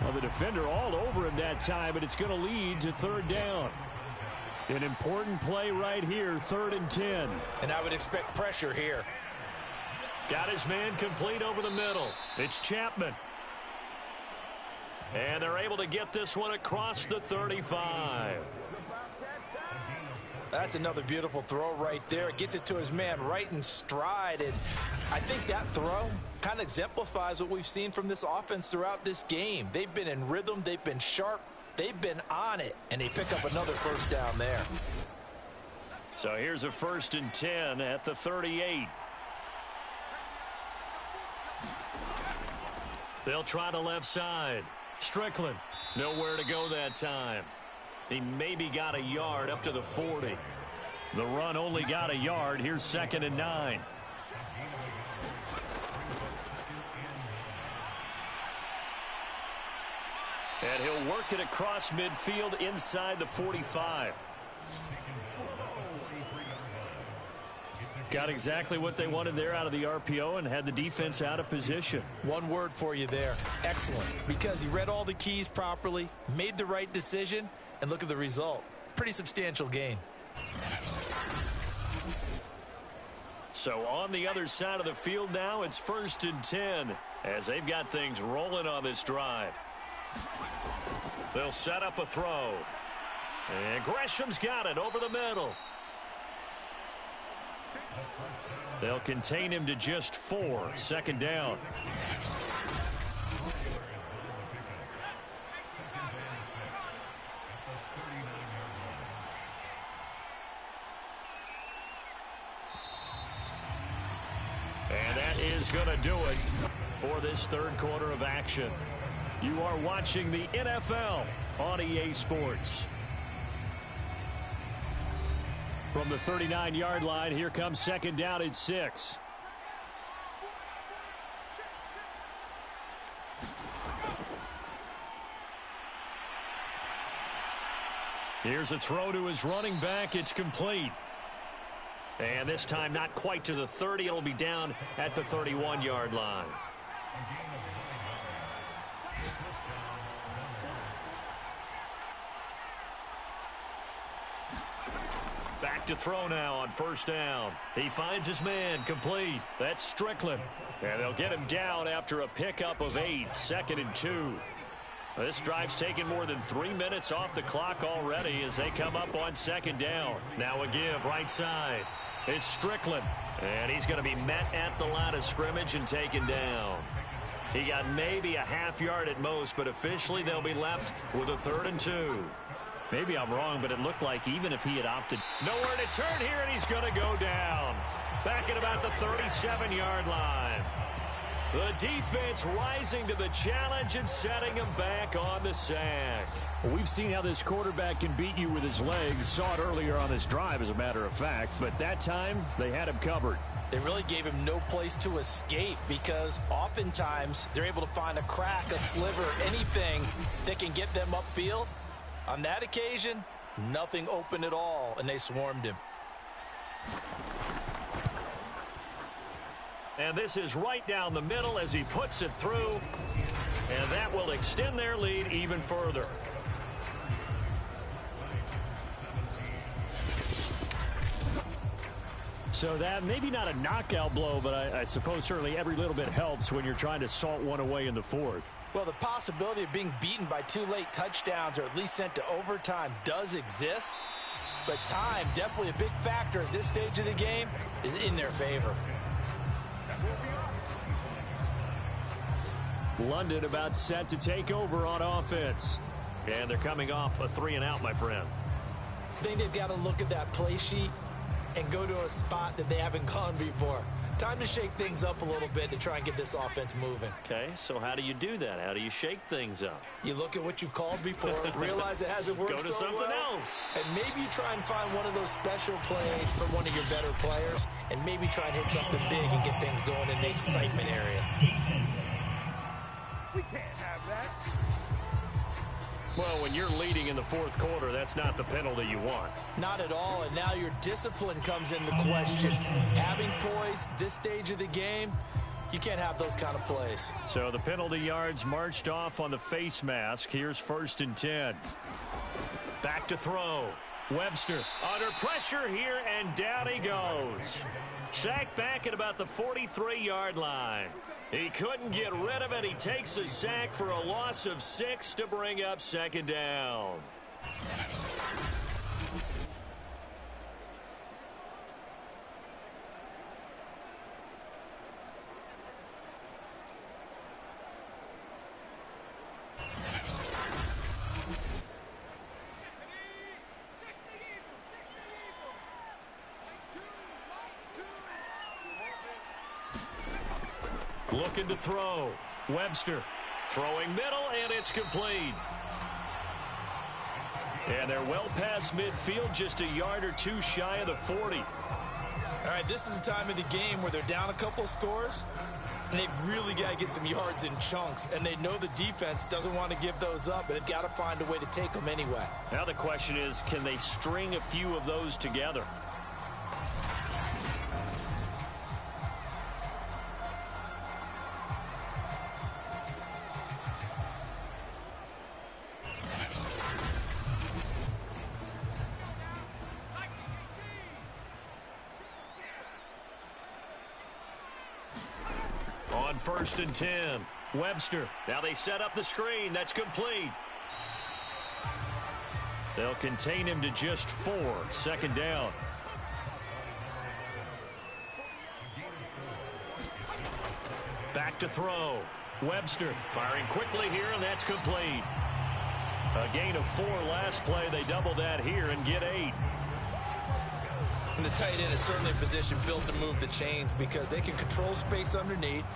Well, the defender all over him that time, but it's going to lead to 3rd down. An important play right here, 3rd and 10. And I would expect pressure here. Got his man complete over the middle. It's Chapman. And they're able to get this one across the 35. That's another beautiful throw right there. It gets it to his man right in stride. And I think that throw kind of exemplifies what we've seen from this offense throughout this game. They've been in rhythm. They've been sharp. They've been on it. And they pick up another first down there. So here's a 1st and 10 at the 38. They'll try the left side. Strickland, nowhere to go that time. He maybe got a yard up to the 40. The run only got a yard. Here's 2nd and 9. And he'll work it across midfield inside the 45. Got exactly what they wanted there out of the RPO and had the defense out of position. One word for you there. Excellent. Because he read all the keys properly, made the right decision, and look at the result. Pretty substantial gain. So on the other side of the field now, it's 1st and 10 as they've got things rolling on this drive. They'll set up a throw. And Gresham's got it over the middle. They'll contain him to just 4. 2nd down. And that is going to do it for this 3rd quarter of action. You are watching the NFL on EA Sports. From the 39-yard line, here comes 2nd down at 6. Here's a throw to his running back. It's complete. And this time not quite to the 30. It'll be down at the 31-yard line. Back to throw now on first down. He finds his man, complete. That's Strickland. And they'll get him down after a pickup of 8, 2nd and 2. This drive's taken more than 3 minutes off the clock already as they come up on 2nd down. Now a give right side. It's Strickland. And he's going to be met at the line of scrimmage and taken down. He got maybe a half yard at most, but officially they'll be left with a 3rd and 2. Maybe I'm wrong, but it looked like even if he had opted nowhere to turn here, and he's going to go down. Back at about the 37-yard line. The defense rising to the challenge and setting him back on the sack. Well, we've seen how this quarterback can beat you with his legs. Saw it earlier on this drive, as a matter of fact. But that time, they had him covered. They really gave him no place to escape because oftentimes they're able to find a crack, a sliver, anything that can get them upfield. On that occasion, nothing open at all, and they swarmed him. And this is right down the middle as he puts it through, and that will extend their lead even further. So that maybe not a knockout blow, but I suppose certainly every little bit helps when you're trying to salt one away in the 4th. Well, the possibility of being beaten by 2 late touchdowns or at least sent to overtime does exist. But time, definitely a big factor at this stage of the game, is in their favor. London about set to take over on offense. And thee coming off a 3-and-out, my friend. I think they've got to look at that play sheet and go to a spot that they haven't gone before. Time to shake things up a little bit to try and get this offense moving. Okay, so how do you do that? How do you shake things up? You look at what you've called before, realize it hasn't worked Go to so something well, else. and maybe try and find one of those special plays from one of your better players, and maybe try and hit something big and get things going in the excitement area. We can't have that. Well, when you're leading in the 4th quarter, that's not the penalty you want. Not at all, and now your discipline comes into question. Having poise this stage of the game, you can't have those kind of plays. So the penalty yards marched off on the face mask. Here's 1st and 10. Back to throw. Webster under pressure here, and down he goes. Sacked back at about the 43-yard line. He couldn't get rid of it. He takes a sack for a loss of 6 to bring up 2nd down. Looking to throw. Webster throwing middle, and it's complete. And they're well past midfield, just a yard or two shy of the 40. All right, this is the time of the game where they're down a couple of scores, and they've really got to get some yards in chunks, and they know the defense doesn't want to give those up, but they've got to find a way to take them anyway. Now the question is, can they string a few of those together? On 1st and 10, Webster. Now they set up the screen. That's complete. They'll contain him to just 4. 2nd down. Back to throw. Webster firing quickly here, and that's complete. A gain of 4 last play. They double that here and get 8. And the tight end is certainly a position built to move the chains because they can control space underneath.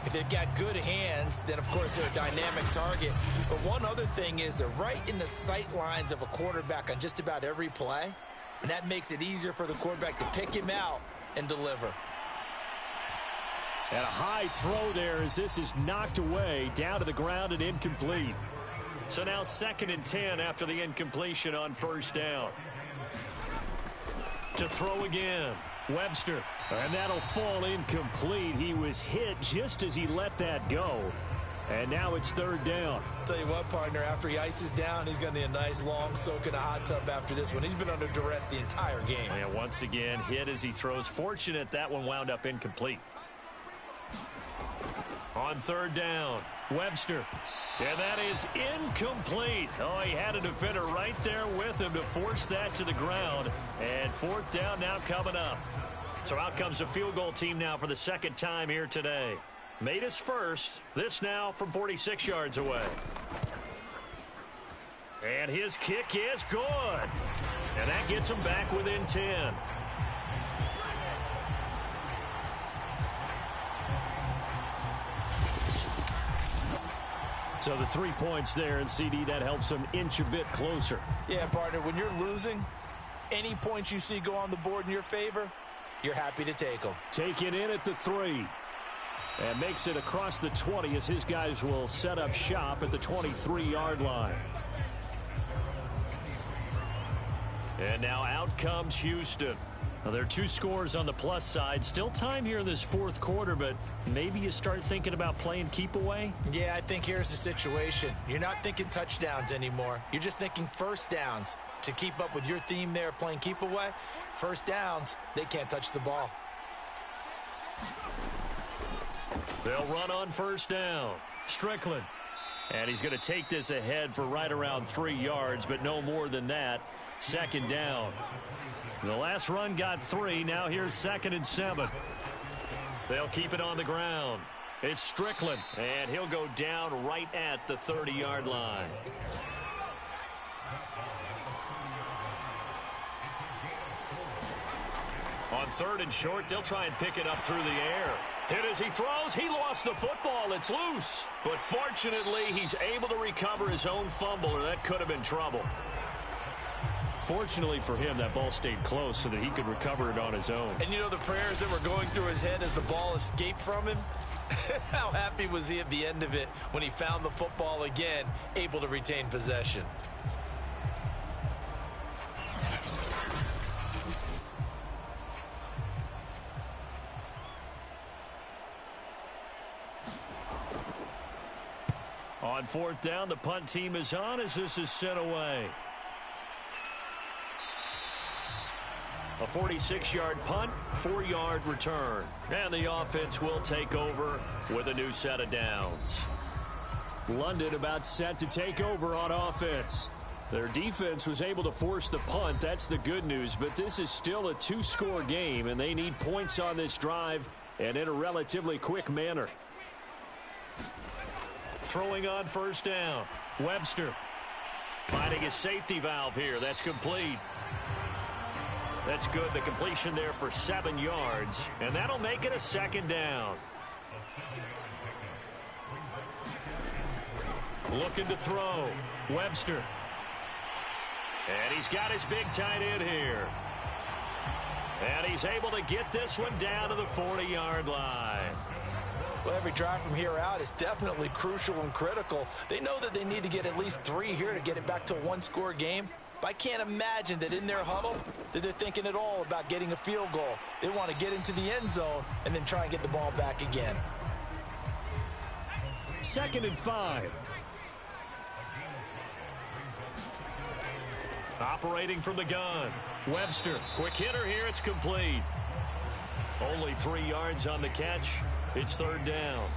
If they've got good hands, then of course they're a dynamic target. But one other thing is they're right in the sight lines of a quarterback on just about every play. And that makes it easier for the quarterback to pick him out and deliver. And a high throw there as this is knocked away, down to the ground and incomplete. So now 2nd and 10 after the incompletion on first down. To throw again, Webster. And that'll fall incomplete. He was hit just as he let that go. And now it's 3rd down. Tell you what, partner, after he ices down, he's going to need a nice long soak in a hot tub after this one. He's been under duress the entire game. And once again, hit as he throws. Fortunate that one wound up incomplete. On 3rd down, Webster. And that is incomplete. Oh, he had a defender right there with him to force that to the ground. And 4th down now coming up. So out comes the field goal team now for the 2nd time here today. Made his first. This now from 46 yards away. And his kick is good. And that gets him back within 10. So the 3 points there, and CD, that helps him inch a bit closer. Yeah, partner, when you're losing, any points you see go on the board in your favor, you're happy to take them. Taken in at the 3. And makes it across the 20 as his guys will set up shop at the 23-yard line. And now out comes Houston. Now, there are 2 scores on the plus side. Still time here in this 4th quarter, but maybe you start thinking about playing keep away? Yeah, I think here's the situation. You're not thinking touchdowns anymore. You're just thinking first downs. To keep up with your theme there, playing keep away, first downs, they can't touch the ball. They'll run on first down. Strickland. And he's going to take this ahead for right around 3 yards, but no more than that. 2nd down. The last run got 3. Now here's 2nd and 7. They'll keep it on the ground. It's Strickland, and he'll go down right at the 30-yard line. On 3rd and short, they'll try and pick it up through the air. Hit as he throws. He lost the football. It's loose. But fortunately, he's able to recover his own fumble, or that could have been trouble. Fortunately for him, that ball stayed close so that he could recover it on his own. And you know the prayers that were going through his head as the ball escaped from him? How happy was he at the end of it when he found the football again, able to retain possession? On 4th down, the punt team is on as this is sent away. A 46-yard punt, 4-yard return. And the offense will take over with a new set of downs. London about set to take over on offense. Their defense was able to force the punt. That's the good news. But this is still a 2-score game, and they need points on this drive and in a relatively quick manner. Throwing on first down. Webster finding his safety valve here. That's complete. That's good. The completion there for 7 yards. And that'll make it a 2nd down. Looking to throw. Webster. And he's got his big tight end here. And he's able to get this one down to the 40-yard line. Well, every drive from here out is definitely crucial and critical. They know that they need to get at least 3 here to get it back to a 1-score game. But I can't imagine that in their huddle that they're thinking at all about getting a field goal. They want to get into the end zone and then try and get the ball back again. 2nd and 5. Operating from the gun. Webster. Quick hitter here. It's complete. Only 3 yards on the catch. It's 3rd down.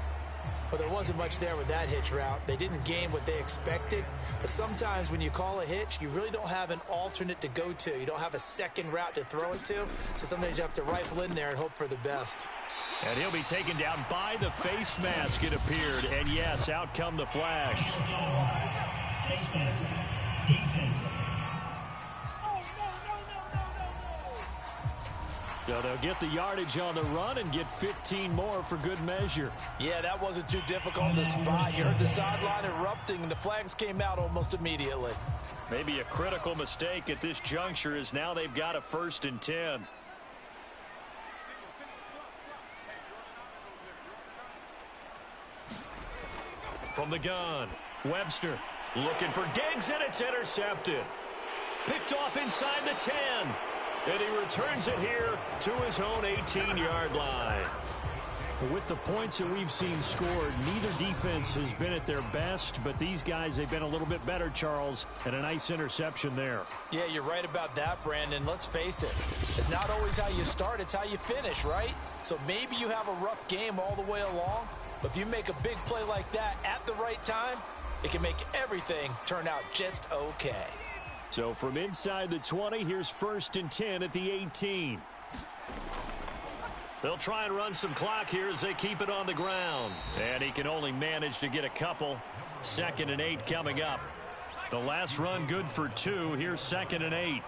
Well, there wasn't much there with that hitch route. They didn't gain what they expected. But sometimes when you call a hitch, you really don't have an alternate to go to. You don't have a second route to throw it to. So sometimes you have to rifle in there and hope for the best. And he'll be taken down by the face mask, it appeared. And, yes, out come the flags. Face mask. Defense. So they'll get the yardage on the run and get 15 more for good measure. Yeah, that wasn't too difficult to spot. You heard the sideline erupting, and the flags came out almost immediately. Maybe a critical mistake at this juncture is now they've got a 1st and 10. From the gun, Webster Looking for Diggs, and it's intercepted. Picked off inside the 10. And he returns it here to his own 18-yard line. With the points that we've seen scored, neither defense has been at their best, but these guys, they've been a little bit better, Charles, and a nice interception there. Yeah, you're right about that, Brandon. Let's face it. It's not always how you start, it's how you finish, right? So maybe you have a rough game all the way along, but if you make a big play like that at the right time, it can make everything turn out just okay. So from inside the 20, here's 1st and 10 at the 18. They'll try and run some clock here as they keep it on the ground. And he can only manage to get a couple. 2nd and 8 coming up. The last run good for 2. Here's 2nd and 8.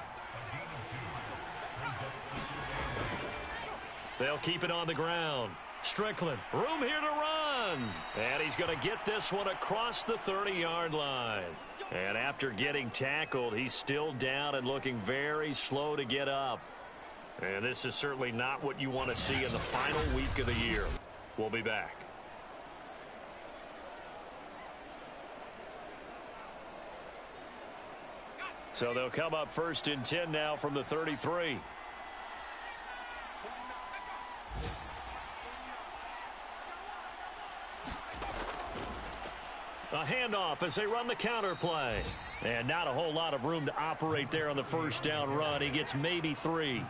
They'll keep it on the ground. Strickland, room here to run. And he's going to get this one across the 30-yard line. And after getting tackled, he's still down and looking very slow to get up. And this is certainly not what you want to see in the final week of the year. We'll be back. So they'll come up 1st and 10 now from the 33. A handoff as they run the counter play. And not a whole lot of room to operate there on the 1st down run. He gets maybe 3.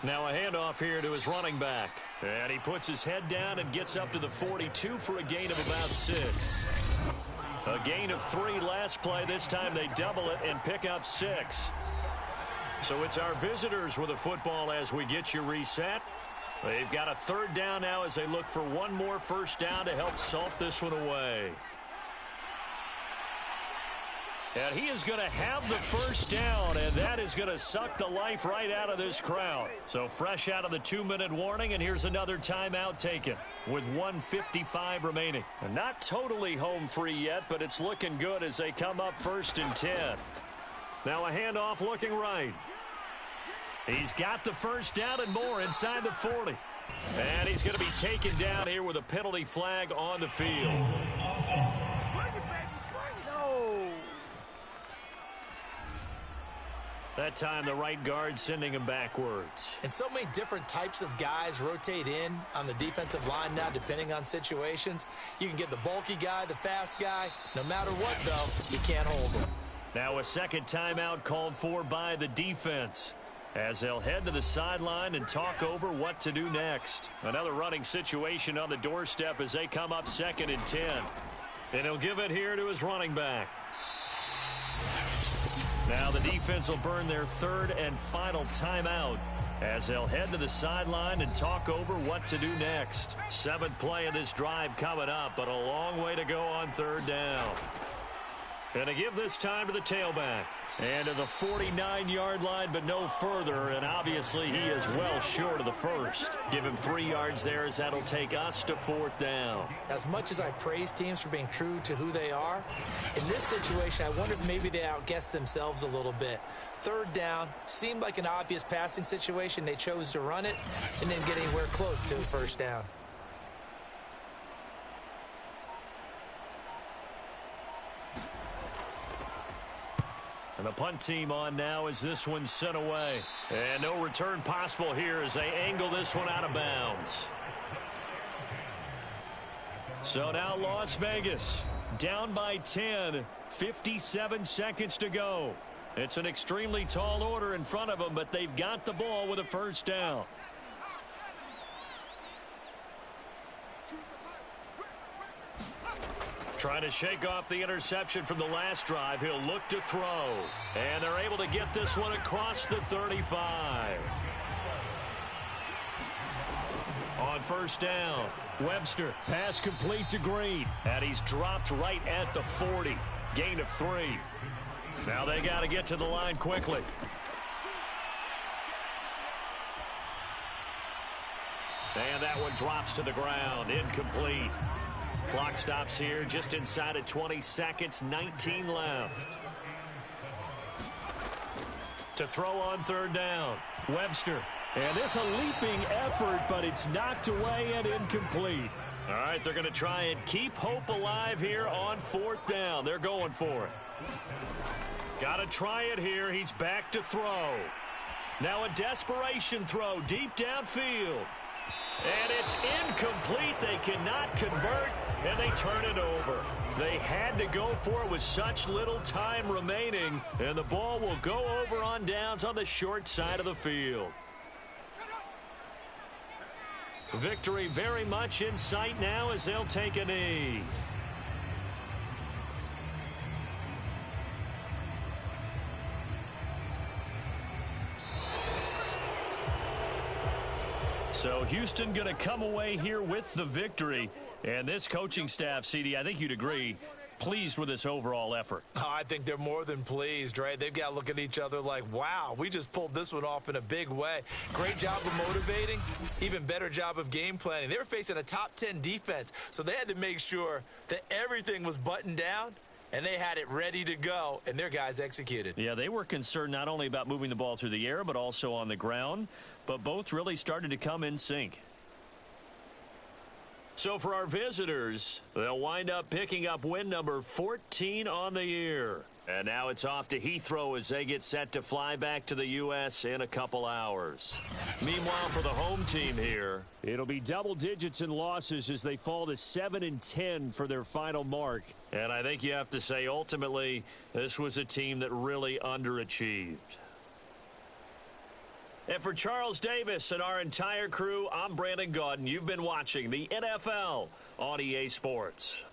Now a handoff here to his running back. And he puts his head down and gets up to the 42 for a gain of about 6. A gain of 3 last play. This time they double it and pick up 6. So it's our visitors with a football as we get you reset. They've got a 3rd down now as they look for one more 1st down to help salt this one away. And he is going to have the 1st down, and that is going to suck the life right out of this crowd. So fresh out of the 2-minute warning, and here's another timeout taken with 1:55 remaining. And not totally home free yet, but it's looking good as they come up 1st and 10. Now a handoff looking right. He's got the 1st down and more inside the 40. And he's going to be taken down here with a penalty flag on the field. That time the right guard sending him backwards. And so many different types of guys rotate in on the defensive line now depending on situations. You can get the bulky guy, the fast guy. No matter what, though, you can't hold him. Now a 2nd timeout called for by the defense as they'll head to the sideline and talk over what to do next. Another running situation on the doorstep as they come up 2nd and 10. And he'll give it here to his running back. Now the defense will burn their 3rd and final timeout as they'll head to the sideline and talk over what to do next. 7th play of this drive coming up, but a long way to go on 3rd down. And to give this time to the tailback. And to the 49-yard line, but no further. And obviously he is well short of the 1st. Give him 3 yards there as that'll take us to 4th down. As much as I praise teams for being true to who they are, in this situation, I wonder if maybe they outguessed themselves a little bit. 3rd down, seemed like an obvious passing situation. They chose to run it and didn't get anywhere close to the 1st down. And the punt team on now as this one's sent away. And no return possible here as they angle this one out of bounds. So now Las Vegas down by 10, 57 seconds to go. It's an extremely tall order in front of them, but they've got the ball with a 1st down. Trying to shake off the interception from the last drive. He'll look to throw. And they're able to get this one across the 35. On 1st down, Webster. Pass complete to Green. And he's dropped right at the 40. Gain of 3. Now they got to get to the line quickly. And that one drops to the ground. Incomplete. Clock stops here just inside of 20 seconds, 19 left. To throw on 3rd down, Webster. And this a leaping effort, but it's knocked away and incomplete. All right, they're going to try and keep hope alive here on 4th down. They're going for it. Got to try it here. He's back to throw. Now a desperation throw deep downfield. And it's incomplete. They cannot convert, and they turn it over. They had to go for it with such little time remaining, and the ball will go over on downs on the short side of the field. Victory very much in sight now as they'll take a knee. So Houston going to come away here with the victory. And this coaching staff, CD, I think you'd agree, pleased with this overall effort. Oh, I think they're more than pleased, right? They've got to look at each other like, wow, we just pulled this one off in a big way. Great job of motivating, even better job of game planning. They were facing a top 10 defense, so they had to make sure that everything was buttoned down, and they had it ready to go, and their guys executed. Yeah, they were concerned not only about moving the ball through the air, but also on the ground, but both really started to come in sync. So for our visitors, they'll wind up picking up win number 14 on the year. And now it's off to Heathrow as they get set to fly back to the U.S. in a couple hours. Meanwhile, for the home team here, it'll be double digits in losses as they fall to 7-10 for their final mark. And I think you have to say, ultimately, this was a team that really underachieved. And for Charles Davis and our entire crew, I'm Brandon Gaudin. You've been watching the NFL on EA Sports.